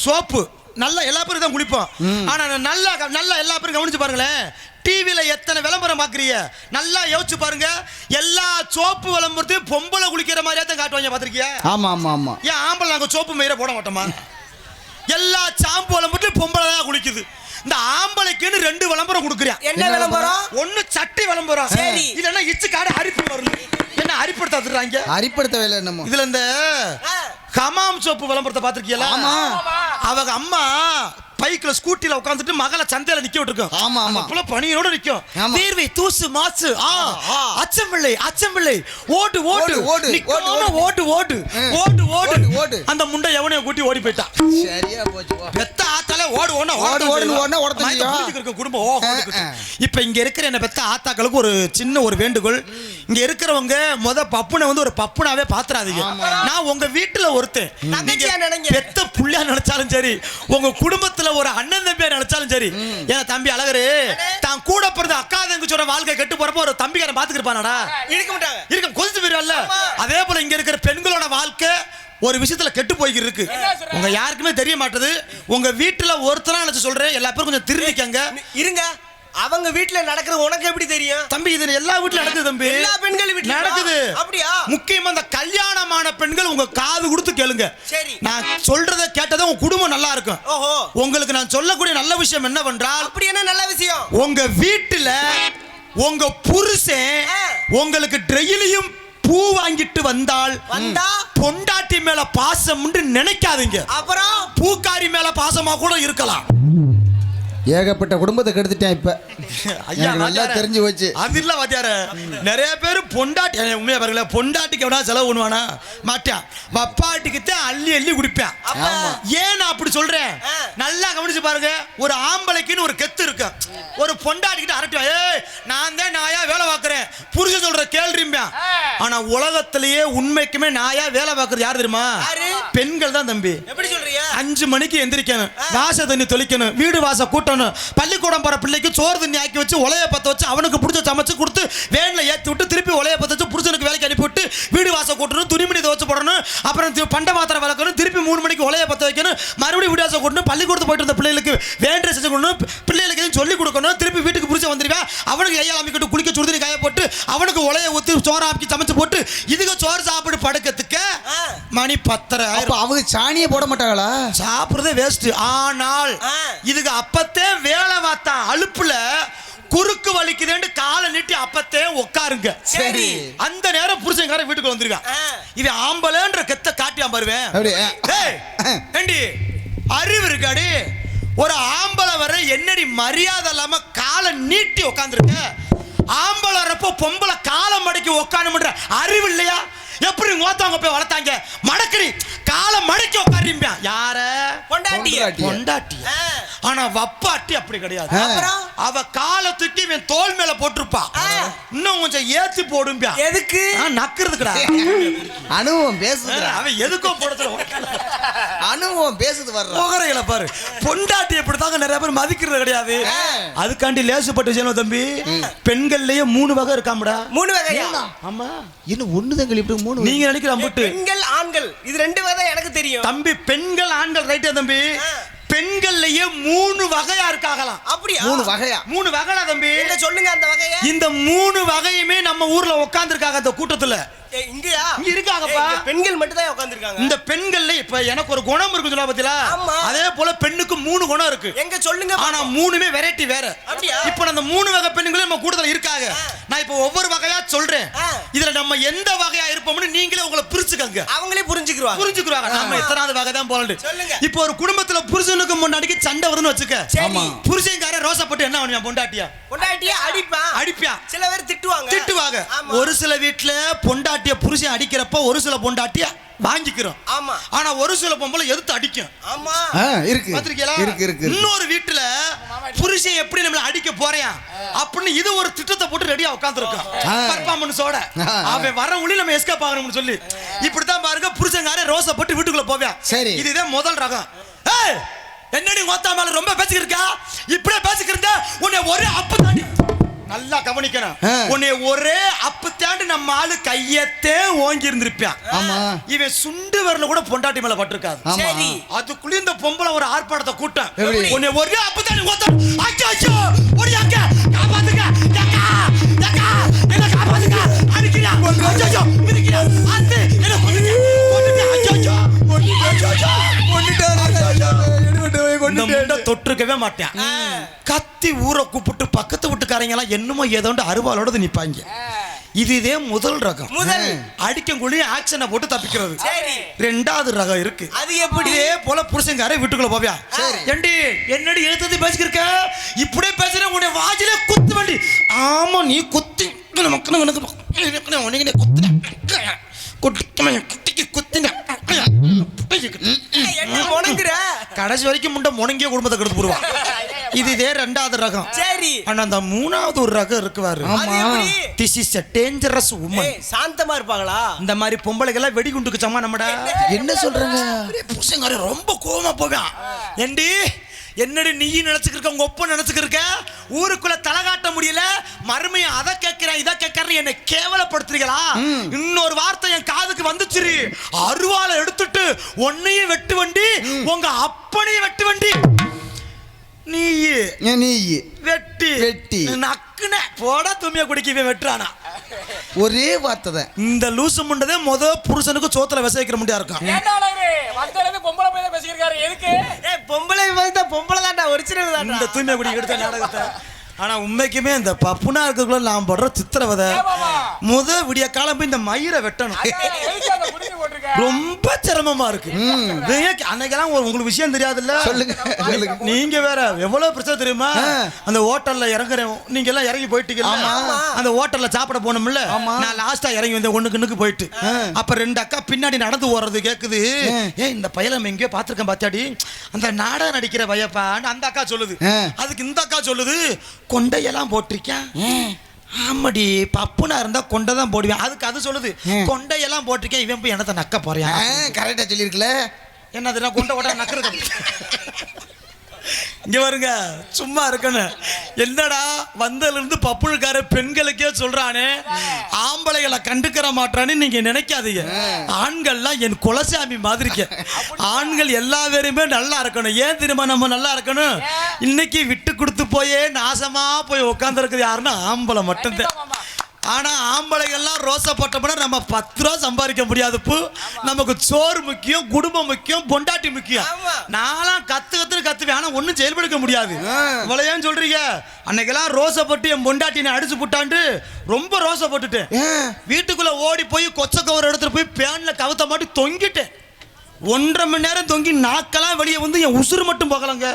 சோப்பு. நல்லா எல்லா பேரும் தான் குளிப்போம். ஆனா நல்லா நல்லா எல்லா பேரும் கவனிச்சு பாருங்களேன். டிவில எத்தனை விளம்பரம் பாக்குறீங்க, நல்லா யோசிச்சு பாருங்க. எல்லா சோப்பு விளம்பரத்தையும் பொம்பளை குளிக்கிற மாதிரியா தான் காட்டுவாங்க. பாத்திருக்கியா? ஆமா ஆமா ஆமா. ஏன் ஆம்பளை நாங்க சோப்பு மயிர போட மாட்டோமா? எல்லா சாம்பு விளம்பரத்தையும் பொம்பளை தான் குளிக்குது. இந்த ஆம்பளைக்குன்னு 2 விளம்பரம் கொடுக்குறேன். என்ன விளம்பரம்? ஒண்ணு சட்டி விளம்பரம், சரி, இல்லன்னா இச்சு காடு அரிப்பு வரும். என்ன அரிப்படுத்தாதுறாங்க? அரிப்படுத்த வேலை என்னமோ. இதுல இந்த ஹமாம் சோப்பு விளம்பரத்தை பார்த்திருக்கீங்களா? ஆமா. அவங்க அம்மா பைக்ல ஸ்கூட்டில உட்காந்துட்டு மகளை சந்தையில நிக்க விட்டுருக்கோம். ஆமா, ஆமா. புள்ள பனியோட நிக்கும். ஆமா. தீர்வை தூசு மாசு அச்சம்பிள்ளை அச்சம்பிள்ளை ஓடு ஓடு ஓடு, நிக்காம ஓடு, ஓடு ஓடு ஓடு, ஓடு ஓடு. ஓடு. அந்த முண்டை எவனையும் கூட்டி ஓடி போயிட்டான். சரியா போச்சு போ. பெத்த ஆத்தால ஓடு ஓடுன்னு ஓடுன்னு ஓடத்தான் நான் இதை செய்யும். புரிஞ்சுக்கிற குடும்பம் ஓடுது. இப்ப இங்க இருக்கிற என்ன பெத்த ஆத்தாக்களுக்கு ஒரு சின்ன ஒரு வேண்டுகோள். இங்க இருக்கிறவங்க பப்புனை வந்து ஒரு பப்புனாவே பாத்துறாதீங்க. நான் உங்க வீட்டுல ஒருத்தன் நீங்க பெத்த புள்ளையா நினைச்சாலும் சரி, உங்க குடும்பத்துல ஒரு அண்ணன் தம்பியா நினைச்சாலும் சரி, ஏன் தம்பி அழகரு தான் கூட பிறந்த அக்கா தங்கச்சோட வாழ்க்கை கெட்டு போறப்போ ஒரு தம்பிக்காரன் பாத்துக்கிருப்பானடா? இருக்க மாட்டாங்க. இருக்க கொதிச்சு போயிருவல்ல. அதே போல இங்க இருக்கிற பெண்களோட வாழ்க்கை ஒரு விஷயத்துல கெட்டு போய்க்கு இருக்கு. உங்க யாருக்குமே தெரிய மாட்டது. உங்க வீட்டுல ஒருத்தரா நினைச்சு சொல்றேன், எல்லா பேரும் கொஞ்சம் திரும்பிக்கங்க. இருங்க, அவங்க வீட்ல நடக்கிறது உனக்கு எப்படி தெரியும்? தம்பி இது எல்லா வீட்லயும் நடக்குது தம்பி. எல்லா பெண்கள் வீட்ல நடக்குது. அப்படியா? முக்கியமா அந்த கல்யாணமான பெண்கள் உங்க காது கொடுத்து கேளுங்க. சரி. நான் சொல்றத கேட்டதா உங்க குடும்பம் நல்லா இருக்கும். ஓஹோ. உங்களுக்கு நான் சொல்லக்கூடிய நல்ல விஷயம் என்னவென்றால், அப்படி என்ன நல்ல விஷயம்? உங்க வீட்டுல உங்க புருஷன் உங்களுக்கு டெய்லியும் பூ வாங்கிட்டு வந்தா பொண்டாட்டி மேல பாசம் நினைக்காதீங்க. அப்புறம் பூக்காரி மேல பாசமா கூட இருக்கலாம். ஏகப்பட்ட குடும்பத்தை கெடுத்துட்டேன் இப்ப. ஐயா நல்லா தெரிஞ்சு வச்சு அது இல்ல வாத்தியார. நிறைய பேர் பொண்டாட்டி உண்மையா பாருங்கள, பொண்டாட்டிக்கு எவ்வளவு செலவு பண்ணுவானா? மாட்டான். வப்பாட்டிக்கு தான் அள்ளி அள்ளி குடிப்பேன். ஏன் நான் அப்படி சொல்றேன் நல்லா கவனிச்சு பாருங்க. ஒரு ஆம்பளைக்குன்னு ஒரு கெத்து இருக்கு. ஒரு பொண்டாட்டிக்கிட்ட அரட்டா, ஏய் நான் தான் நாயா வேலை பார்க்கறேன் புருஷன் சொல்ற கேள்றிம்பேன். ஆனா உலகத்திலேயே உண்மைக்குமே நாயா வேலை பார்க்கறது யாரு தெரியுமா? பெண்கள் தான் தம்பி. எப்படி சொல்றீங்க? 5 மணிக்கு எந்திரிக்கணும், வாச தண்ணி தொளிக்கணும், வீடு வாச கூட்டணும், பள்ளிக்கூடம் போற பிள்ளைக்கு சோறு தண்ணி ஆக்கி வச்சு உலைய பத்த வச்சு அவனுக்கு பிடிச்ச சமைச்சு கொடுத்து வேன்ல ஏற்றி விட்டு திருப்பி உலைய பத்த வச்சு புருஷனுக்கு வேலைக்கு அனுப்பி விட்டு வீடு வாச கூட்டணும், துணிமணி துவச்சு போடணும், அப்புறம் பண்ட பாத்திரம் வளர்க்கணும், திருப்பி 3 மணிக்கு உலைய பத்த வைக்கணும், மறுபடியும் வீடு வாச கூட்டணும், பள்ளிக்கூடத்து போயிட்டு இருந்த பிள்ளைகளுக்கு வேண்டை செஞ்சு கொடுக்கணும், பிள்ளைகளுக்கு சொல்லி கொடுக்கணும், திருப்பி வீட்டுக்கு புரிச்சு வந்துருவேன், அவனுக்கு கையால் அமைக்கிட்டு குளிக்க சுடுதண்ணி காய போட்டு அவனுக்கு உலைய ஊற்றி சோறு ஆக்கி சமைச்சு போட்டு இதுக்கு சோறு சாப்பிட்டு படுக்கிறதுக்கு மணி 10:30. அவங்க சாணியை போட மாட்டாங்களா? சாப்பிடுறதே வேஸ்ட். ஆனால் இதுக்கு அப்பத்தே வேலை பார்த்தா அலுப்புல குறுக்கு வலிக்குதுன்னு காலை நீட்டி அப்பத்தே உட்காருங்க. சரி. அந்த நேரம் புருஷன்கார வீட்டுக்கு வந்துருவேன். இவன் ஆம்பளைன்ற கெத்த காட்டியாம வருவேன். ஏண்டி அறிவு இருக்காடி? ஒரு ஆம்பளை வர என்னடி மரியாதை இல்லாம காலை நீட்டி உட்காந்துருக்க? ஆம்பளை வரப்போ பொம்பளை காலை மடக்கி உட்காந்து அறிவு இல்லையா? எப்படி ஓத்தவங்க போய் வளர்த்தாங்க? மடக்கடி காலை மடக்கி உட்காரிம்பியா? யார? பொண்டாட்டி. ஆனா வப்பாட்டி அப்படி கிடையாது. அவ காலை தூக்கி இவன் தோல் மேல போட்டிருப்பா, இன்னும் கொஞ்சம் ஏத்தி போடும்பியா. எதுக்கு? நக்குறதுக்குடா. அனுபவம் பேசுது. அவன் எதுக்கோ போடுறது அனுபவம் பேசுது வர்ற புகரைகளை பாரு. பொண்டாட்டி எப்படித்தாங்க நிறைய பேர் மதிக்கிறது கிடையாது. அதுக்காண்டி லேசுப்பட்டு செய்யணும் தம்பி. பெண்கள்லயே 3 வகை இருக்காமடா. 3 வகையா? ஆமா. இன்னும் ஒண்ணுதான் இப்படி 3. நீங்க நினைக்கிற அம்புட்டு பெண்கள் ஆண்கள் இது 2 வகை எனக்கு தெரியும் தம்பி. பெண்கள் ஆண்கள் ரைட்டா தம்பி? பெண்கள்லயே 3 வகையா இருக்காகலாம். அப்படியா? 3 வகையா? 3 வகைடா தம்பி. என்ன சொல்லுங்க அந்த வகைய? இந்த 3 வகையுமே நம்ம ஊர்ல உட்கார்ந்திருக்காங்க அந்த கூட்டத்துல. இங்கயா? இங்க இருக்காங்கப்பா. பெண்கள் மட்டும் தான் உட்கார்ந்திருக்காங்க. இந்த பெண்கள்ல இப்ப எனக்கு ஒரு குணம் இருக்கு சொல்ல பாத்தீங்களா? அதே போல பெண்ணுக்கு 3 குணம் இருக்கு. எங்க சொல்லுங்க. ஆனா 3மே வெரைட்டி வேற. அப்படியா? இப்போ அந்த 3 வகை பெண்களும் நம்ம கூட்டத்துல இருக்காங்க. நான் இப்போ ஒவ்வொரு வகையா சொல்றேன். இதுல நம்ம எந்த வகையா இருப்போம்னு நீங்களே உங்களை பிரிச்சுக்கங்க. அவங்களே புரிஞ்சுக்குவாங்க. நம்ம எத்தனாவது வகை தான் போறோம் சொல்லுங்க. இப்போ ஒரு குடும்பத்துல புருஷனுக்கு முன்னாடிக்கு சண்டை வருதுன்னு வச்சுக்க. ஆமா. புருஷன்காரன் ரோசா போட்டு என்ன பண்ணுவான்? பொண்டாட்டியா அடிப்பா. சில பேர் திட்டுவாங்க. ஒரு சில வீட்டுல பொண்டாட்டிய புருஷன் அடிக்கிறப்ப ஒரு சில பொண்டாட்டிய வாங்கிக்கிறோம். ஆமா. ஆனா ஒரு சில பொம்பளை எதிர்த்து அடிக்கும். ஆமா. இருக்கு. பாத்திருக்கீங்களா? இருக்கு. இன்னொரு வீட்டுல புருஷன் எப்படி நம்மள அடிக்க போறேன் அப்படின்னு இது ஒரு திட்டத்தை போட்டு ரெடியா உட்கார்ந்திருக்கான். பர்ஃபார்மன்ஸோட அவன் வர ஒளி நம்ம எஸ்கேப் ஆகணும்னு சொல்லி இப்படித்தான் பாருங்க. புருஷன்காரன் ரோசா போட்டு வீட்டுக்குள்ள போவேன். சரி. இதுதான் முதல் ரகம். என்னடி ஓத்தா மேல ரொம்ப பேசிக்கிருக்கா? இப்படியே பேசிக்கிருந்தா உன்னை ஒரே அப்பு தாண்டி நல்லா கவனிக்கணும். உன்னை ஒரே அப்பு தாண்டி நம்ம ஆளு கையத்தே ஓங்கி இருந்திருப்பான். ஆமா. இவன் சுண்டு வரல கூட பொண்டாட்டி மேல பட்டிருக்காது. சரி. அதுக்குள்ள இந்த பொம்பளை ஒரு ஆர்ப்பாட்டத்தை கூட்டம். உன்னை ஒரே அப்பு தாண்டி ஓத்தா ஐயோ ஓடியாங்க காப்பாத்துங்க ஏக்கா என்ன காப்பாத்துங்க அடிக்கிறா ஐயோ மிதிக்கிறா அந்த என்ன கொல்லுங்க ஐயோ தொற்றுக்கவே மாட்டேன். கத்தி ஊரை கூப்பிட்டு பக்கத்து வீட்டுக்காரங்க எல்லாம் என்னமோ ஏதோண்டு அருவாளோட நிப்பாங்க. இதுதே முதல் ரகம். அடிக்கும் குழி ஆக்ஷனை போட்டு தப்பிக்கிறது. ரெண்டாவது ரகம் இருக்கு. அது எப்படி? இதே போல புருஷங்காரே வீட்டுக்குள்ள போவியா, ஏண்டி என்னடி எழுத்து பேசிக்கிருக்க, இப்படியே பேசுற உன்னை வாஜில குத்து வண்டி. ஆமா நீ குத்தி கடைசி வரைக்கும் முண்டை முணங்கிய குடும்பத்தை கெடுத்து போடுவான். இதுதே ரெண்டாவது ரகம். சரி, ஆனா அந்த மூணாவது ஒரு ரகம் இருக்குவாரு. This is a dangerous woman. சாந்தமா இருப்பாங்களா? இந்த மாதிரி பொம்பளைகள் எல்லாம் வெடிகுண்டுக்கு சமமா நம்மடா. என்ன சொல்றாங்க? புருஷங்கார ரொம்ப கோவமா போவான். ஏண்டி என்னடி நீ நினைச்சுக்கிருக்க, உங்க ஒப்ப நினைச்சுக்கிருக்க, ஊருக்குள்ள தலை காட்ட முடியல, மறுமையை அதை கேட்கிறேன் இதை கேட்கறேன் என்னை கேவலப்படுத்துறீங்களா? இன்னொரு வார்த்தை என் காதுக்கு வந்துச்சு, அருவாளை எடுத்துட்டு உன்னையும் வெட்டு வண்டி உங்க அப்பனையும் வெட்டு வண்டி. நீ வெட்டி வெட்டி நக்குன போட தும்பிய குடிக்கவே வெட்டுறானா? ஒரே வார்த்தை தான். இந்த லூசு முண்டதே புருஷனுக்கு சோத்துல விசைக்கிற முடியா இருக்கும். பொம்பளை பொம்பளை தான்டா, ஒரிஜினல் தான். இந்த தூய்மை குடி எடுத்த நாடகத்தை. ஆனா உண்மைக்குமே இந்த பப்புனா இருக்கக்குள்ள நான் படுற சித்திரவதை விடிய காலம் போய் இந்த மயிரை வெட்டணும். ரொம்ப சிரமமா இருக்கு. அன்னைக்கெல்லாம் உங்களுக்கு விஷயம் தெரியாதுல்ல? சொல்லுங்க. நீங்க வேற எவ்வளவு பிரச்சனை தெரியுமா? அந்த ஹோட்டல்ல இறங்குறேன், நீங்க எல்லாம் இறங்கி போயிட்டீங்கல்ல, அந்த ஹோட்டல்ல சாப்பிட போனோம்ல, நான் லாஸ்டா இறங்கி வந்தேன் ஒண்ணுக்கு போயிட்டு. அப்ப ரெண்டு அக்கா பின்னாடி நடந்து ஓடுறது கேக்குது. இந்த பையலம் எங்கேயோ பாத்துருக்கேன் பாத்தியாடி, அந்த நாடகம் நடிக்கிற பையப்பான்னு அந்த அக்கா சொல்லுது. அதுக்கு இந்த அக்கா சொல்லுது, கொண்டையெல்லாம் போட்டிருக்கேன். ஆமாடி, பப்புனா இருந்தா கொண்டை தான் போடுவேன். அதுக்கு அது சொல்லுது, கொண்டையெல்லாம் போட்டிருக்கேன், இவன் போய் என்னத்தை நக்க போறியா? கரெக்டா சொல்லியிருக்கல. என்னதுன்னா கொண்டை ஓட்ட நக்கிறது. இங்க வருங்க, சும்மா இருக்கணும். என்னடா வந்ததுல இருந்து பப்புனுக்கார பெண்களுக்கே சொல்றானே, ஆம்பளைகளை கண்டுக்கிற மாட்டான்னு நீங்க நினைக்காதீங்க. ஆண்கள்லாம் என் குலசாமி மாதிரிக்க. ஆண்கள் எல்லா பேருமே நல்லா இருக்கணும். ஏன் தெரியுமா நம்ம நல்லா இருக்கணும்? இன்னைக்கு விட்டு கொடுத்து போயே நாசமா போய் உட்கார்ந்து இருக்குது யாருன்னா ஆம்பளை மட்டும்தான். ஆனா ஆம்பளைகள்லாம் ரோசப்பட்டோம்னா நம்ம 10 ரூபா சம்பாதிக்க முடியாது. நமக்கு சோறு முக்கியம், குடும்பம் முக்கியம், பொண்டாட்டி முக்கியம். நான்லாம் கத்துவேன், ஆனா ஒன்னும் செயல்படுத்த முடியாது. இவ்வளவு ஏன் சொல்றீங்க? அன்னைக்கெல்லாம் ரோசப்பட்டு என் பொண்டாட்டினை அடிச்சு புட்டாண்டு ரொம்ப ரோசப்பட்டுட்டேன். வீட்டுக்குள்ள ஓடி போய் கொச்ச கவர் எடுத்துட்டு போய் பேன்ல கவுத்த மாட்டி தொங்கிட்டேன். 1.5 மணி நேரம் தொங்கி நாக்கெல்லாம் வெளியே வந்து என் உசுறு மட்டும் போகலங்க.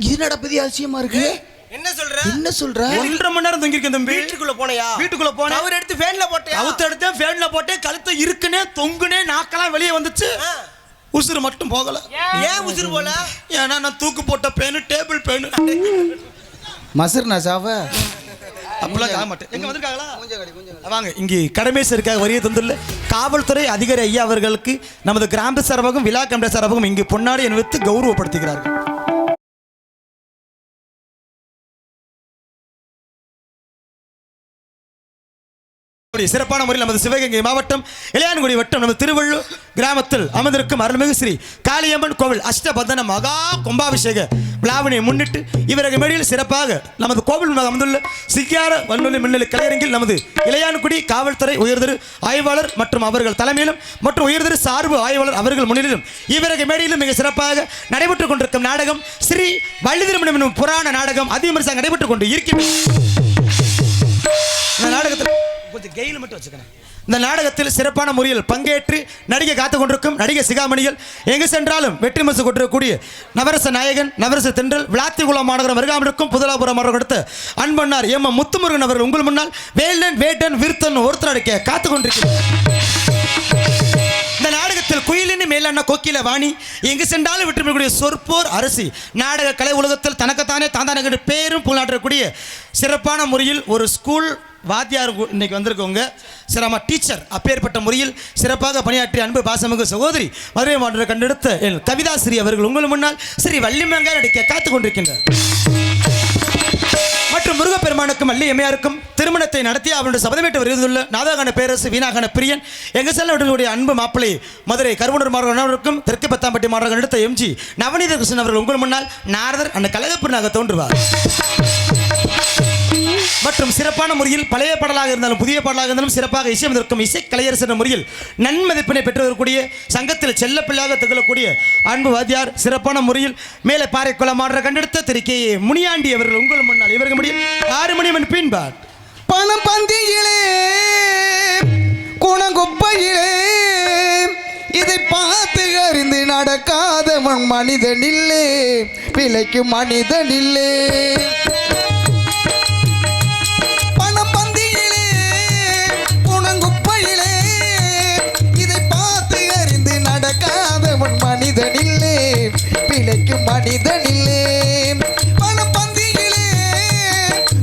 இது நடப்பது அதிசயமா இருக்கு. என்ன சொல்ற? 1.5 மணி நேரம் தங்கியிருக்கேன் தம்பி. வீட்டுக்குள்ள போனையா? வீட்டுக்குள்ள போனேன். கவர் எடுத்து ஃபேன்ல போட்டேன். கவுத்த எடுத்து ஃபேன்ல போட்டேன். கழுத்தை இருக்குனே தொங்குனே நாக்கெல்லாம் வெளியே வந்துச்சு. உசுறு மட்டும் போகல. ஏன் உசுறு போல? ஏன்னா நான் தூக்கு போட்ட பேனு, டேபிள் பேனு. மசர்னா சாவ அப்பலாம் காக மாட்டேன். எங்க வந்திருக்காங்களா? வாங்க, இங்கே கடமேசருக்காக வரிய தந்துள்ள காவல்துறை அதிகாரி ஐயா அவர்களுக்கு நமது கிராம சார்பாகவும் விழா கமிட்டி சார்பாகவும் இங்கு பொன்னாடி அணிவித்து கௌரவப்படுத்துகிறார்கள். சிறப்பான முறையில் நமது சிவகங்கை மாவட்டம் இளையான்குடி வட்டம் நமது திருவள்ளூர் கிராமத்தில் அமர்ந்திருக்கும் அருள்மிகு ஸ்ரீ காளியம்மன் கோவில் அஷ்டபந்தன மகா கும்பாபிஷேக விழாவினை முன்னிட்டு இவரது மேடையில் சிறப்பாக நமது கோவில் அமர்ந்துள்ள சிக்கார வன்மொழி மின்னலு கலையரங்கில் நமது இளையான்குடி காவல்துறை உயர்திரு ஆய்வாளர் மற்றும் அவர்கள் தலைமையிலும் மற்றும் உயர்திரு சார்பு ஆய்வாளர் அவர்கள் முன்னிலும் இவரது மேடையிலும் மிக சிறப்பாக நடைபெற்றுக் கொண்டிருக்கும் நாடகம் ஸ்ரீ வள்ளி திருமணம் என்னும் புராண நாடகம் அதிகமாக நடைபெற்றுக் கொண்டு இருக்கிறது. இந்த நாடகத்தில் கொஞ்சம் கெயில் மட்டும் வச்சுக்கிறேன். இந்த நாடகத்தில் சிறப்பான முறையில் பங்கேற்று நடிகை காத்து கொண்டிருக்கும் நடிகை சிகாமணிகள், எங்கு சென்றாலும் வெற்றி மசு கொண்டிருக்கக்கூடிய நவரச நாயகன், நவரச தென்றல், விளாத்திகுளம் மாநகரம் வருகாமிருக்கும் புதலாபுரம் மாநகரம் அடுத்த அன்பண்ணார் எம் முத்துமுருகன் அவர்கள் உங்கள் முன்னால் வேலன் வேட்டன் விருத்தன் ஒருத்தர் அடிக்க காத்து கொண்டிருக்கிறார். இந்த நாடகத்தில் குயிலின் மேலான கோக்கில வாணி, எங்கு சென்றாலும் விட்டுக்கூடிய சொற்போர் அரசி, நாடக கலை உலகத்தில் தனக்குத்தானே தாந்தான பேரும் புகழாற்றக்கூடிய சிறப்பான முறையில் ஒரு ஸ்கூல் வாத்தியார் இன்னைக்கு வந்திருக்கவங்க சிரம டீச்சர். அப்பேற்பட்ட முறையில் சிறப்பாக பணியாற்றிய அன்பு பாசமிகு சகோதரி மதுரை மாவட்ட கண்டெடுத்த என் கவிதாஸ்ரீ அவர்கள் உங்கள் முன்னால் ஸ்ரீ வள்ளிமங்காய் நடிக்க காத்துக் கொண்டிருக்கின்றார். மற்றும் முருகப்பெருமானுக்கும் அல்லி எம்மையாருக்கும் திருமணத்தை நடத்தி அவருடைய சபதமேட்டு வருவதுள்ள நாதகான பேரரசு வீணாகான பிரியன் எங்க செல்ல விடக்கூடிய அன்பு மாப்பிள்ளை மதுரை கருவூர் மாவட்டத்திற்கும் தெற்கு பத்தாம்பட்டி மாவட்டம் எடுத்த எம்ஜி நவநீத கிருஷ்ணன் அவர்கள் உங்கள் முன்னால் நாரதர் அந்த கழகப்பெருனாக தோன்றுவார். மற்றும் சிறப்பான முறையில் பழைய பாடலாக இருந்தாலும் புதிய பாடலாக இருந்தாலும் சிறப்பாக இசையமைத்திருக்கும் இசை கலையரசு என்ற முறையில் நன்மதிப்பினை பெற்று வரக்கூடிய சங்கத்தில் செல்ல பிள்ளையாக திகழக்கூடிய அன்பு வாத்தியார் சிறப்பான முறையில் மேலே பாறை குளமாடுற கண்டெடுத்த திரு கே முனியாண்டி அவர்கள் உங்கள் முன்னால் இவர்கள் முடியும் 6 மணி மணி பின்பாட் பணம் பந்தியிலே குணங்குப்பையிலே இதை பார்த்து அறிந்து நடக்காதவன் மனிதனில்லே, பிழைக்கு மனிதனில்லே. பணம் பந்தியிலே குணங்குப்பையிலே இதை பார்த்து அறிந்து நடக்காதவன் மனிதனில்லே, பிழைக்கு மனிதனில்லே. பணம் பந்தியிலே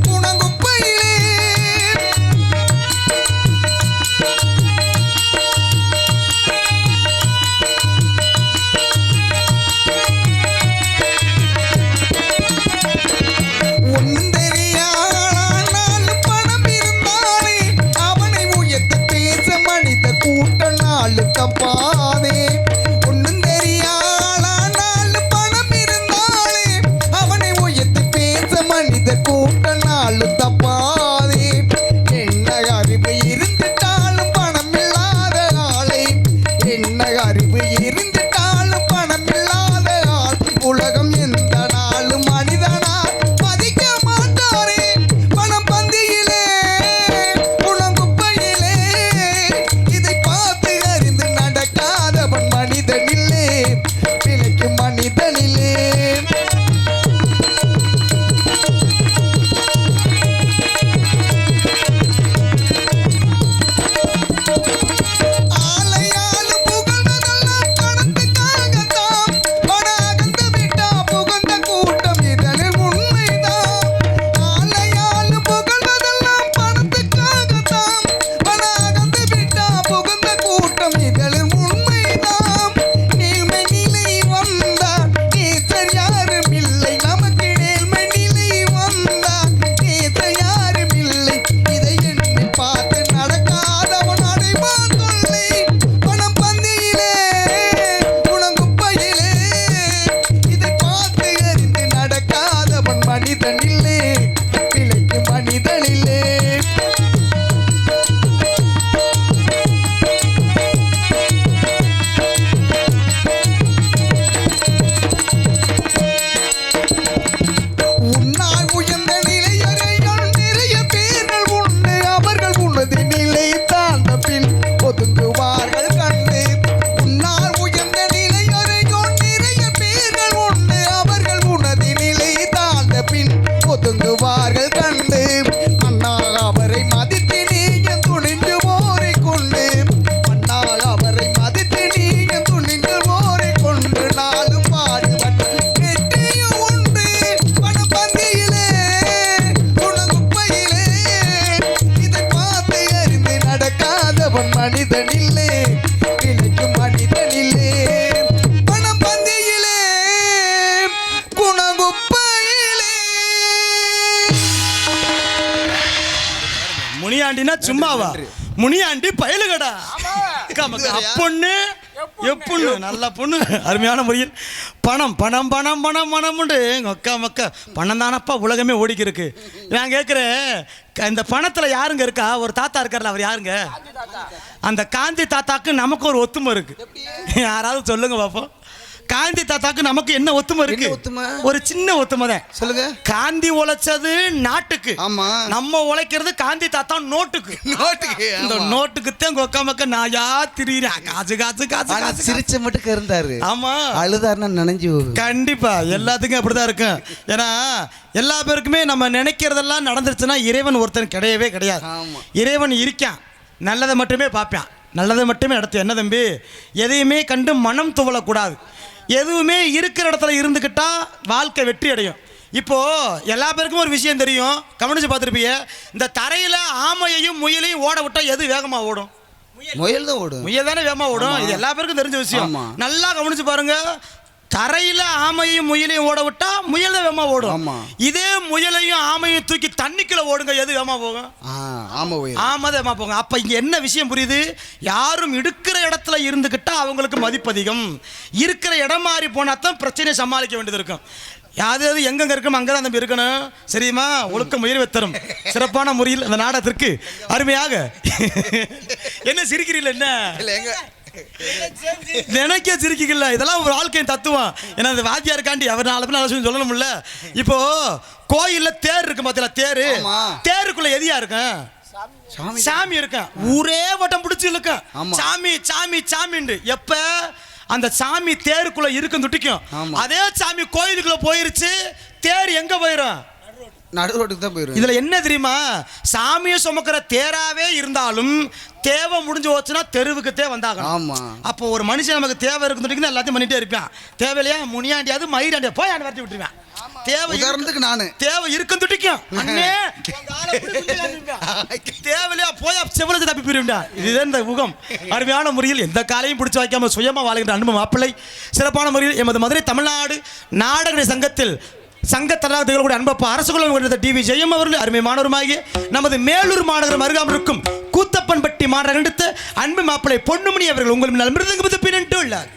குணங்குப்பையிலே ஒன்றும் தெரியாதவனால பணம் இருந்தாலே அவனை உயர்த்த பேச மனித கூட்ட நாளு தப்பாதே. ஒன்றும் தெரியாதவனால பணம் இருந்தாலே அவனை உயர்த்த பேச மனித கூட்ட நாளு தப்பாதே. என்ன அறிவு இருந்துட்டாலும் பணம் இல்லாத ஆளை, என்ன அறிவு இருந்துட்டாலும் பணம் இல்லாத ஆள் உலகம் எந்த நாளும் மனிதனா மதிக்க மாட்டாரே. பணம் பந்தியிலே குணங்குப்பையிலே இதை பார்த்து அறிந்து நடக்காதவன் மனிதனில்லே, பிழைக்கு மனிதனில்லே. ஆலையாலும் புகழ்வதெல்லாம் பணத்துக்காகத்தான், பணம் அகந்து விட்டா புகுந்த கூட்டம் இதழில் உண்மைதான். ஆலையாலும் புகழ்வதெல்லாம் பணத்துக்காகத்தான், பணம் அகந்து விட்டா புகுந்த கூட்டம் இதழில் உண்மைதான். நேர்மை நிலை வந்தார் நேசர் யாரும் இல்லை, நமக்கு நேர்மை நிலை வந்தார் நேசர் யாரும் இல்லை. இதை எண்ணி பார்த்து நடக்காதவன் அடைவான் தொல்லை. பணம் பந்தியிலே குணங்குப்பையிலே இதை பார்த்து அறிந்து நடக்காதவன் மனிதனில்லே, பிழைக்கு மனிதனில்லே. உன்னால் உயர்ந்த நிலையறைகள் நிறைய பேர்கள் உண்டு, அவர்கள் உனது நிலை தாழ்ந்த பின் ஒதுங்குவார்கள் கண்டு. உன்னால் உயர்ந்த நிலையறைகள் நிறைய பேர்கள் உண்டு, அவர்கள் உனது நிலை தாழ்ந்த பின் ஒதுங்குவார்கள் கண்டு. மன்னால் அவரை மதித்து நீங்க துணிந்து ஓரை கொண்டு, மன்னால் அவரை மதித்து நீங்க துணிந்து ஓரை கொண்டு நாளும் பாடுபட்ட வெற்றியும் உண்டு. பணம் பந்தியிலே குணங்குப்பையிலே இதை பார்த்து அறிந்து நடக்காதவன் மனிதனில்லே, பிழைக்கு மனிதனில்லே. பணம் பந்தியிலே குணங்குப்பையிலே. முனியாண்டினா சும்மாவா? முனியாண்டி பயலுகடா. அப்பொண்ணு எப்புண்ணு நல்ல பொண்ணு, அருமையான முறையில் பணம் பணம் பணம் பணம் பணம் உண்டு. எங்கள் அக்கா மக்கா பணம் தானப்பா உலகமே ஓடிக்கி இருக்கு. நான் கேட்குறேன், இந்த பணத்தில் யாருங்க இருக்கா? ஒரு தாத்தா இருக்கார்ல, அவர் யாருங்க? அந்த காந்தி தாத்தாக்கு நமக்கு ஒரு ஒத்துமை இருக்கு. யாராவது சொல்லுங்க பாப்போம். காந்தி தாத்தாக்கு நமக்கு என்ன ஒத்துமை இருக்கு? என்ன ஒத்துமை? ஒரு சின்ன ஒத்துமை தான். சொல்லுங்க. காந்தி உழைச்சது நாட்டுக்கு, ஆமா. நம்ம உழைக்கிறது காந்தி தாத்தா நோட்டுக்கு. நோட்டுக்கு இந்த நோட்டுக்கு தான் கொக்க மக்க நாயா திரியிறேன். காசு காசு காசு ஆனா காசு. சிரிச்ச மட்டும் இருந்தாரு. ஆமா, அழுதாருன்னா நனைஞ்சு போகும். கண்டிப்பா எல்லாத்துக்கும் அப்படிதான் இருக்கும். ஏன்னா எல்லா பேருக்குமே நம்ம நினைக்கிறதெல்லாம் நடந்துருச்சுன்னா இறைவன் ஒருத்தன் கிடையவே கிடையாது. ஆமா. இறைவன் இருக்கான், நல்லதை மட்டுமே பார்ப்பான், நல்லதை மட்டுமே நடத்து. என்ன தம்பி, எதையுமே கண்டு மனம் துவளக்கூடாது. எதுவுமே இருக்கிற இடத்துல இருந்துக்கிட்டா வாழ்க்கை வெற்றி அடையும். இப்போ எல்லா பேருக்கும் ஒரு விஷயம் தெரியும், கவனிச்சு பார்த்துருப்பீங்க. இந்த தரையில ஆமையையும் முயலையும் ஓட விட்டா எது வேகமா ஓடும்? முயல் தான் ஓடும். முயல் தானே வேகமா ஓடும். இது எல்லா பேருக்கும் தெரிஞ்ச விஷயம். ஆமா. நல்லா கவனிச்சு பாருங்க. தரையில ஆமையும் முயலையும் ஓட விட்டா முயல் தான் வேகமா ஓடும். ஆமா. இதே முயலையும் ஆமையும் தூக்கி தண்ணிக்குள்ள ஓடுங்க, எது வேகமா போகும்? ஆமா முயல். ஆமா தான் வேகமா போகும். அப்ப இங்க என்ன விஷயம் புரியுது? யாரும் இருக்கிற இடத்துல இருந்துக்கிட்டா அவங்களுக்கு மதிப்பு அதிகம். இருக்கிற இடம் மாறி போனா தான் பிரச்சனையை சமாளிக்க வேண்டியது இருக்கும். யாவது எங்கெங்க இருக்கணும் அங்கதான் நம்ம இருக்கணும். சரியுமா? ஒழுக்க முயற்சி தரும் சிறப்பான முறையில் அந்த நாடகத்திற்கு அருமையாக. என்ன சிரிக்கிறீர்கள்? என்ன நினைக்க சிரிக்கல, இதெல்லாம் ஒரு வாழ்க்கையின் தத்துவம். ஏன்னா அந்த வாத்தியாருக்காண்டி அவர் 4 பேர் சொல்லணும்ல. இப்போ கோயில்ல தேர் இருக்கு பார்த்தீங்களா? தேரு, தேருக்குள்ள எதியா இருக்கும்? சாமி இருக்க ஊரே வட்டம் பிடிச்சி இழுக்க ஆமா. சாமி சாமி சாமின்னு எப்ப அந்த சாமி தேருக்குள்ள இருக்கும் துட்டிக்கும். ஆமா. அதே சாமி கோயிலுக்குள்ள போயிருச்சு, தேர் எங்க போயிரும்? நடு ரோட்டுக்கு தான் போயிடும். இதுல என்ன தெரியுமா, சாமியை சுமக்கிற தேராவே இருந்தாலும் தேவை முடிஞ்சு போச்சுன்னா தெருவுக்கு வந்தாகணும். ஆமா. அப்போ ஒரு மனுஷன் நமக்கு தேவை இருக்குன்னு எல்லாத்தையும் பண்ணிட்டே இருப்பான். தேவையில்லையா முனியாண்டியாது மயிராண்டியா போய் வரட்டி விட்டுருவேன். தேவை உதாரணத்துக்கு நானு தேவை இருக்கும் துட்டிக்கும் அண்ணே தேவையில்லையா போய் செவலத்தை தப்பி போயிருந்தா. இதுதான் இந்த முகம். அருமையான முறையில் எந்த காலையும் பிடிச்சு வைக்காம சுயமா வாழ்கின்ற அன்பு மாப்பிள்ளை சிறப்பான முறையில் எமது மதுரை தமிழ்நாடு நாடக சங்கத்தில் சங்க தலாகத்திகளுடைய அன்பப்பா அரசு குழும டிவி ஜெயம் அவர்கள் அருமையானவருமாகிய நமது மேலூர் மாநகரம் அருகாமல் இருக்கும் கூத்தப்பன்பட்டி மாநகரம் எடுத்த அன்பு மாப்பிள்ளை பொன்னுமணி அவர்கள் உங்கள் மிருதங்க பின்னட்டு உள்ளார்.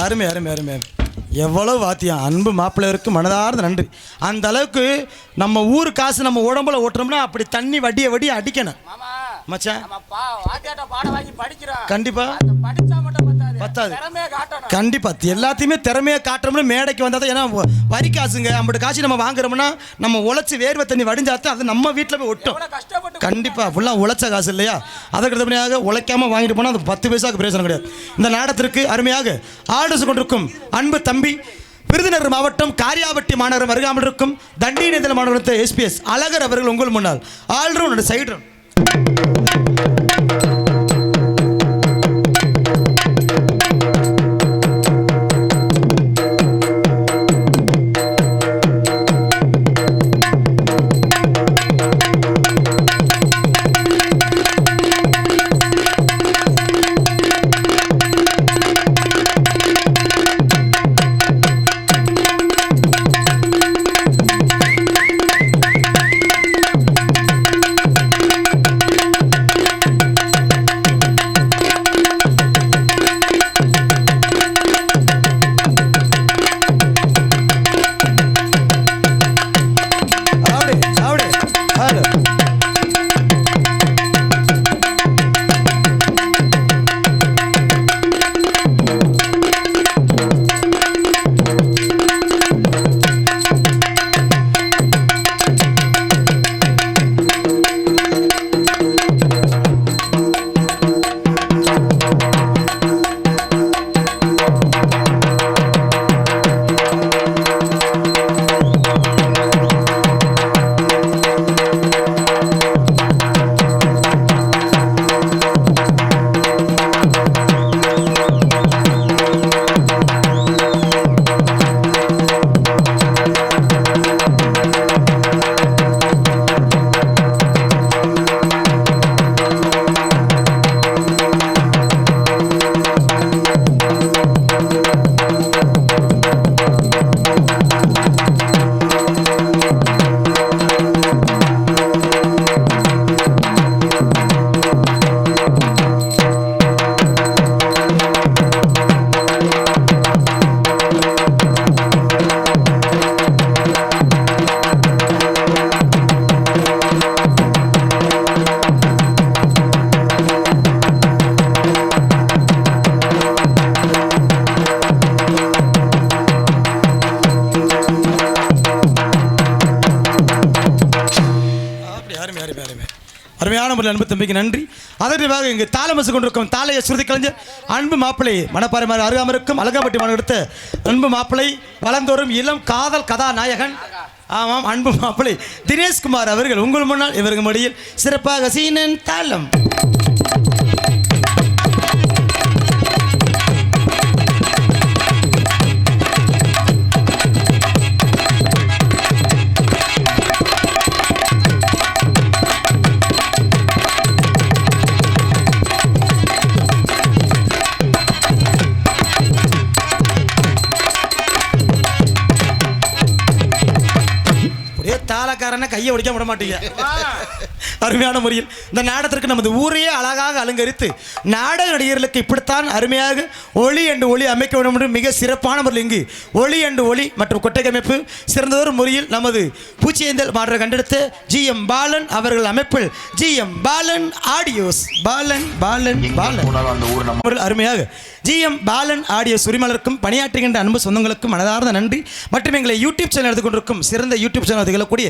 அருமை அருமை அருமை. எவ்வளோ வாத்தியம். அன்பு மாப்பிள்ளையருக்கு மனதார்ந்த நன்றி. அந்த அளவுக்கு நம்ம ஊர் காசு நம்ம உடம்புல ஓட்டுறோம்னா அப்படி தண்ணி வடியை அடிக்கணும் மச்சான். கண்டிப்பா பத்தாது. கண்டிப்பா எல்லாத்தையுமே திறமையாக காட்டுறோம்னு மேடைக்கு வந்தால் தான். ஏன்னா வரி காசுங்க, ஐம்பது காசு நம்ம வாங்குறோம்னா நம்ம உழைச்சி வேர்வை தண்ணி வடிஞ்சாத்தான் அது நம்ம வீட்டில் போய் ஒட்டும். கண்டிப்பா ஃபுல்லாக உழைச்ச காசு இல்லையா? அதற்கு தனியாக உழைக்காமல் வாங்கிட்டு போனால் அது 10 பைசாவுக்கு பிரயோஜனம் கிடையாது. இந்த நாடகத்திற்கு அருமையாக ஆர்டர்ஸ் கொண்டிருக்கும் அன்பு தம்பி விருதுநகர் மாவட்டம் காரியாபட்டி மாநகரம் அருகாமல் இருக்கும் தண்டிநேதல மாநகரத்தை எஸ்பிஎஸ் அழகர் அவர்கள் உங்கள் முன்னால் ஆல்ரவுண்ட் சைடு ரன். அருமையான முறையில் அன்பு தம்பிக்கு நன்றி. அதற்காக இங்கு தாளமசு கொண்டிருக்கும் தாளைய சுருதி கலைஞர் அன்பு மாப்பிள்ளை மணப்பாறை மாதிரி அருகாமல் இருக்கும் அழகாம்பட்டி மனம் எடுத்த அன்பு மாப்பிள்ளை வளர்ந்தோறும் இளம் காதல் கதாநாயகன் ஆமாம் அன்பு மாப்பிள்ளை தினேஷ்குமார் அவர்கள் உங்கள் முன்னால் இவர்கள் மடியில் சிறப்பாக சீனன் தாளம். தாளக்காரனை கையை ஒடிக்க விட மாட்டீங்க. அருமையான முறையில் இந்த நாடகத்திற்கு நமது ஊரையே அழகாக அலங்கரித்து நாடக நடிகர்களுக்கு இப்படித்தான் அருமையாக ஒளி அண்டு ஒளி அமைக்க வேண்டும் என்று மிக சிறப்பான முறையில் இங்கு ஒளி அண்டு ஒளி மற்றும் கொட்டகை அமைப்பு சிறந்ததொரு முறையில் நமது பூச்சியேந்தல் மாற்ற கண்டெடுத்த GM பாலன் அவர்கள் அமைப்பில் GM பாலன் ஆடியோஸ் பாலன் பாலன் பாலன் அருமையாக GM பாலன் ஆடியோஸ் உரிமையாளருக்கும் பணியாற்றுகின்ற அன்பு சொந்தங்களுக்கும் மனதார்ந்த நன்றி. மற்றும் எங்களை யூடியூப் சேனல் எடுத்துக்கொண்டிருக்கும் சிறந்த யூடியூப் சேனல் திகழக்கூடிய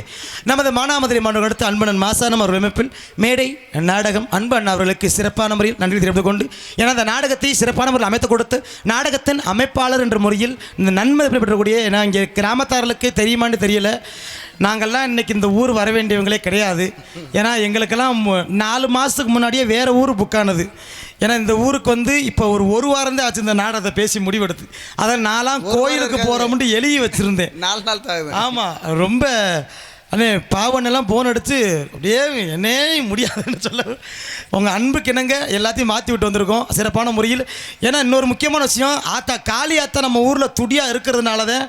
நமது மானாமதுரை மாணவர்கள் அடுத்த அன்பனன் மாசானம் அவர் அமைப்பில் மேடை நாடகம் அன்பு அண்ணா அவர்களுக்கு சிறப்பான முறையில் நன்றி தெரிவித்துக் கொண்டு ஏன்னா அந்த நாடகத்தை சிறப்பான முறையில் அமைத்து கொடுத்து நாடகத்தின் அமைப்பாளர் என்ற முறையில் இந்த நன்மை பெற்றக்கூடிய ஏன்னா இங்கே கிராமத்தார்களுக்கு தெரியுமான்னு தெரியல, நாங்கள்லாம் இன்றைக்கி இந்த ஊர் வர வேண்டியவங்களே கிடையாது. ஏன்னா எங்களுக்கெல்லாம் 4 மாதத்துக்கு முன்னாடியே வேறு ஊர் புக்கானது. ஏன்னா இந்த ஊருக்கு வந்து இப்போ ஒரு வாரம் தான் ஆச்சு இந்த நாடகத்தை பேசி முடிவெடுத்து. அதை நான்லாம் கோயிலுக்கு போகிறோம்னு எழுதி வச்சுருந்தேன். 4 நாள் தான். ஆமாம் ரொம்ப அண்ணே பாவனெல்லாம் ஃபோன் அடித்து அப்படியே என்னே முடியாதுன்னு சொல்ல உங்கள் அன்புக்கு என்னங்க எல்லாத்தையும் மாற்றி விட்டு வந்திருக்கோம் சிறப்பான முறையில். ஏன்னா இன்னொரு முக்கியமான விஷயம் ஆத்தா காளி ஆத்தா நம்ம ஊரில் துடியாக இருக்கிறதுனால தான்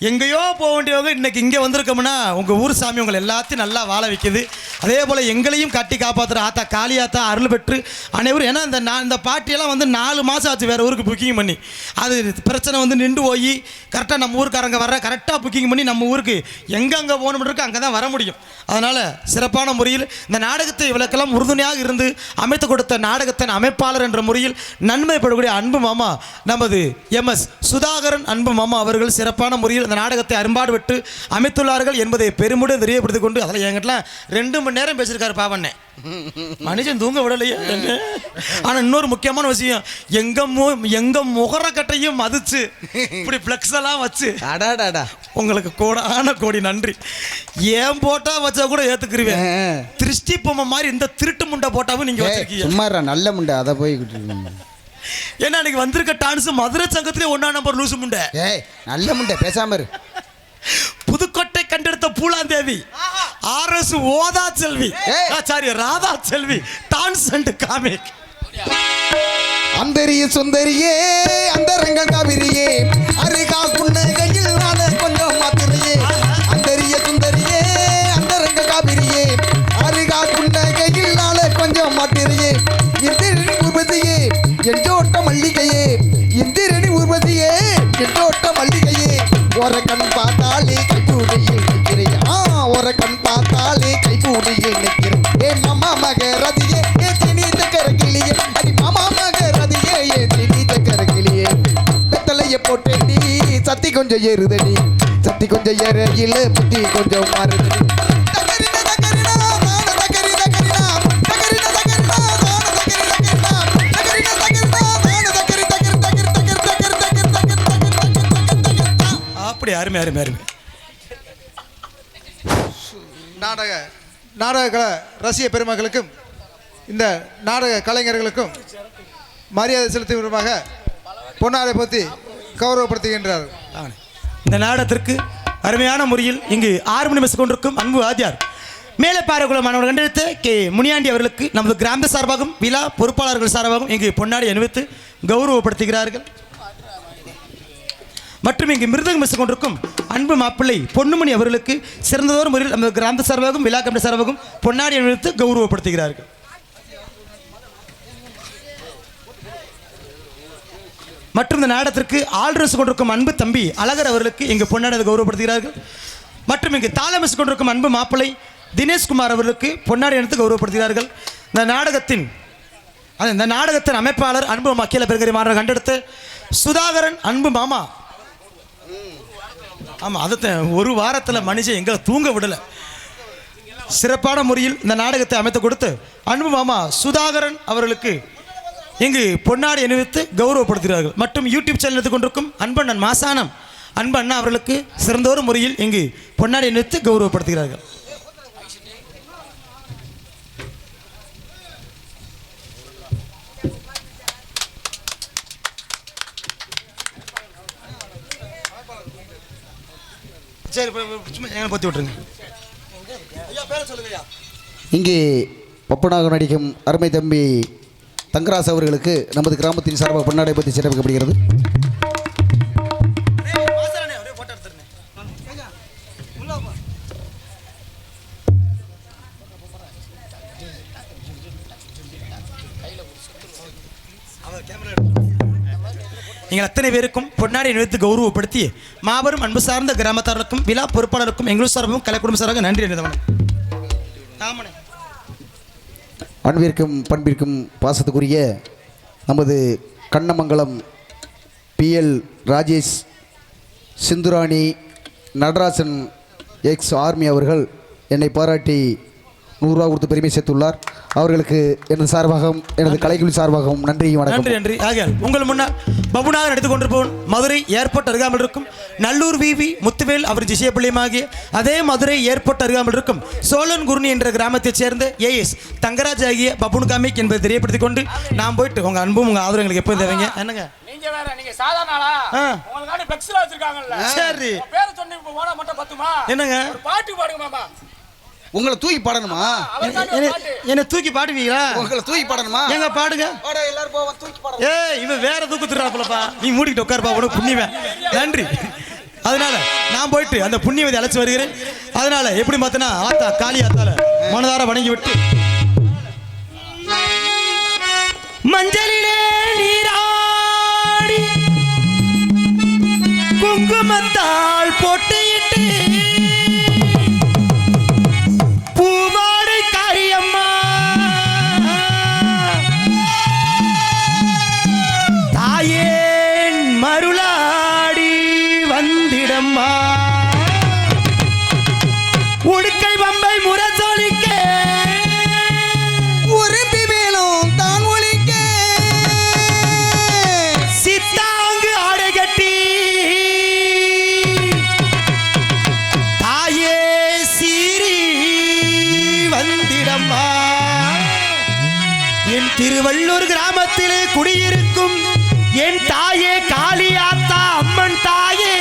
எங்கேயோ போக வேண்டியவங்க இன்றைக்கி இங்கே வந்திருக்கோம்னா உங்கள் ஊர் சாமி உங்களை எல்லாத்தையும் நல்லா வாழ வைக்குது. அதே போல் எங்களையும் கட்டி காப்பாற்றுற ஆத்தா காளியாத்தா அருள் பெற்று அனைவரும். ஏன்னா இந்த பாட்டியெல்லாம் வந்து 4 மாதம் ஆச்சு வேறு ஊருக்கு புக்கிங் பண்ணி. அது பிரச்சனை வந்து நின்று போய் கரெக்டாக நம்ம ஊருக்காரங்க வர கரெக்டாக புக்கிங் பண்ணி நம்ம ஊருக்கு எங்கெங்கே போகணும் இருக்கு அங்கே தான் வர முடியும். அதனால் சிறப்பான முறையில் இந்த நாடகத்தை இவளுக்கெல்லாம் உறுதுணையாக இருந்து அமைத்து கொடுத்த நாடகத்தின் அமைப்பாளர் என்ற முறையில் நன்மைப்படக்கூடிய அன்பு மாமா நமது எம்எஸ் சுதாகரன் அன்பு மாமா அவர்கள் சிறப்பான முறையில் இந்த நாடகத்தை அரும்பாடு விட்டு அமைத்துள்ளார்கள் என்பதை பெருமுடன் தெரியப்படுத்திக் கொண்டு அதில் என்கிட்ட 2 மணி நேரம் பேசியிருக்காரு பாவண்ணே. மனுஷன் தூங்க விடலையே. ஆனால் இன்னொரு முக்கியமான விஷயம், எங்க முகரக்கட்டையும் மதிச்சு இப்படி பிளக்ஸ் எல்லாம் வச்சு உங்களுக்கு கோடி நன்றி. ஏன் போட்டா வச்சா கூட ஏத்துக்குருவேன். திருஷ்டி பொம்மை மாதிரி இந்த திருட்டு முண்டை போட்டாவும் நீங்க வச்சிருக்கீங்க. சும்மா நல்ல முண்டை அதை போய் ஏன்னா அன்னைக்கு வந்திருக்க டான்ஸ் மதுரை சங்கத்திலே 1ஆம் நம்பர் லூசு முண்டை. நல்ல முண்டை பேசாம இரு. புதுக்கோட்டை கண்டெடுத்த பூலாந்தேவி RS ஓதா Selvi sorry Radha Selvi dance and comic. அந்தரிய சுந்தரியே அந்தரங்க காவிரியே அருகா புன்னகையில் நானே கொஞ்சம் மாத்திரையே. அந்தரிய சுந்தரியே அந்தரங்க காவிரியே அருகா புன்னகையில் நானே கொஞ்சம் மாத்திரையே. இந்திரணி உற்பத்தியே எஞ்சோட்ட மல்லிகையே இந்திரணி உற்பத்தியே எஞ்சோட்ட மல்லிகையே. ஒரு கண் பார்த்தாலே கைகூடியில் நிற்கிறேன். ஒரு கண் பார்த்தாலே கைகூடியில் நிற்கிறேன். ஏ மாமா மகரதியே ஏ திணி தக்கரகிளியே அடி மாமா மகரதியே ஏ திணி தக்கரகிளியே. வெத்தலைய போட்டேடி சத்தி கொஞ்சம் ஏறுதடி சத்தி கொஞ்சம் ஏறையில் புத்தி கொஞ்சம் மாறுதடி. அப்படி அருமை அருமை அருமை. நாடக கலை ரசிக பெருமக்களுக்கும் இந்த நாடக கலைஞர்களுக்கும் மரியாதை செலுத்தும் விதமாக பொன்னாரை பற்றி கௌரவப்படுத்துகின்றார். இந்த நாடகத்திற்கு அருமையான முறையில் இங்கு 6 மணி மிஸ் கொண்டிருக்கும் அன்பு ஆதியார் மேலே பாறைக்குள மாணவர் கண்டெடுத்த கே முனியாண்டி அவர்களுக்கு நமது கிராம சார்பாகவும் விழா பொறுப்பாளர்கள் சார்பாகவும் இங்கு பொன்னாடி அணிவித்து கௌரவப்படுத்துகிறார்கள். மற்றும் இங்கு மிருதகம் மிஸ் கொண்டிருக்கும் அன்பு மாப்பிள்ளை பொன்னுமணி அவர்களுக்கு சிறந்ததோர் முறையில் நமது கிராம சார்பாகவும் விழா கமிட்டி சார்பாகவும் பொன்னாடி அணிவித்து கௌரவப்படுத்துகிறார்கள். மற்றும் இந்த நாடகத்திற்கு ஆல்ரஸ் கொண்டிருக்கும் அன்பு தம்பி அழகர் அவர்களுக்கு இங்கு பொன்னாடி கௌரவப்படுத்துகிறார்கள். மற்றும் இங்கு தாளமிஸ் கொண்டிருக்கும் அன்பு மாப்பிள்ளை தினேஷ்குமார் அவர்களுக்கு பொன்னாடி அணிவித்து கௌரவப்படுத்துகிறார்கள். இந்த நாடகத்தின் அமைப்பாளர் அன்பு மக்கள பெருகரி மாணவர் கண்டெடுத்து சுதாகரன் அன்பு மாமா. ஆமாம், அதை ஒரு வாரத்தில் மனுஷன் எங்களை தூங்க விடலை. சிறப்பான முறையில் இந்த நாடகத்தை அமைத்து கொடுத்து அன்பு மாமா சுதாகரன் அவர்களுக்கு இங்கு பொன்னாடி அணிவித்து கௌரவப்படுத்துகிறார்கள். மற்றும் யூடியூப் சேனல் எடுத்துக் கொண்டிருக்கும் அன்பண்ணன் மாசானம் அன்பு அண்ணா அவர்களுக்கு சிறந்தோர் முறையில் இங்கு பொன்னாடி அணிவித்து கௌரவப்படுத்துகிறார்கள். சரி, பற்றி விட்டுருங்க. இங்கே பப்பனாக நடிக்கும் அருமை தம்பி தங்கராசு அவர்களுக்கு நமது கிராமத்தின் சார்பாக பொன்னாடை பற்றி சிறப்பிக்கப்படுகிறது. நீங்கள் அத்தனை பேருக்கும் பொன்னாடி அணிவித்து கௌரவப்படுத்தி மாபெரும் அன்பு சார்ந்த கிராமத்தார்களுக்கும் விழா பொறுப்பாளருக்கும் எங்களூர் சார்பும் கலை குடும்ப சார்பாக நன்றி அறிந்தவன். அன்பிற்கும் பண்பிற்கும் பாசத்துக்குரிய நமது Kannamangalam PL Rajesh Sindhurani Natarajan ex army அவர்கள் என்னை பாராட்டி 100 ரூபா கொடுத்து பெருமை சேர்த்துள்ளார். அவர்களுக்கு எனது சார்பாகவும் எனது கலைக்குழு சார்பாகவும் நன்றி வணக்கம். நன்றி நன்றி. ஆகியால் உங்கள் முன்னால் பபுநாதன் எடுத்துக் கொண்டிருப்போம் மதுரை ஏர்போர்ட் அருகாமல் இருக்கும் நல்லூர் விவி முத்துவேல் அவர் ஜிசியப்பள்ளியுமாகிய அதே மதுரை ஏர்போர்ட் அருகாமல் இருக்கும் சோழன் குருணி என்ற கிராமத்தைச் சேர்ந்த AS தங்கராஜ் ஆகிய பபுன் காமிக் என்பதை தெரியப்படுத்திக் கொண்டு நாம் போயிட்டு உங்க அன்பும் உங்க ஆதரவு எங்களுக்கு எப்போ தேவைங்க. என்னங்க நீங்க வேற, நீங்க சாதாரண ஆளா? உங்களுக்காண்டி ஃப்ளெக்ஸ்ல வச்சிருக்காங்கல்ல. சரி, பேரை சொன்னி போனா மட்டும் பத்துமா? என்னங்க பாட்டு பாடுங்க மாமா. உங்களை தூக்கி பாடணுமா? என்ன தூக்கி பாடுவீங்களா? உங்களை தூக்கி பாடணுமா? எங்க பாடுங்க. இவன் வேற தூக்குறாப்புலப்பா. நீ மூடிக்கிட்டு உட்காருப்பா, உனக்கு புண்ணியவன். நன்றி. அதனால நான் போயிட்டு அந்த புண்ணியவதி அழைச்சி வருகிறேன். அதனால எப்படி பார்த்தனா ஆத்தா காளி ஆத்தால மனதார வணங்கிவிட்டு மஞ்சளிலே நீராடி குங்குமத்தால் போட்டியிட்டு பூமாடை காரியம்மா தாயேன் மருளாடி வந்திடம்மா உடுக்கை பம்பை முரசொலிக்க உருப்பி மேலும் தான் ஒழிக்க சித்தாங்கு ஆடை கட்டி தாயே சீரி வந்திடம்மா என் திருவள்ளூர் கிராமத்திலே குடியிருக்கும் என் தாயே காளியாத்தா அம்மன் தாயே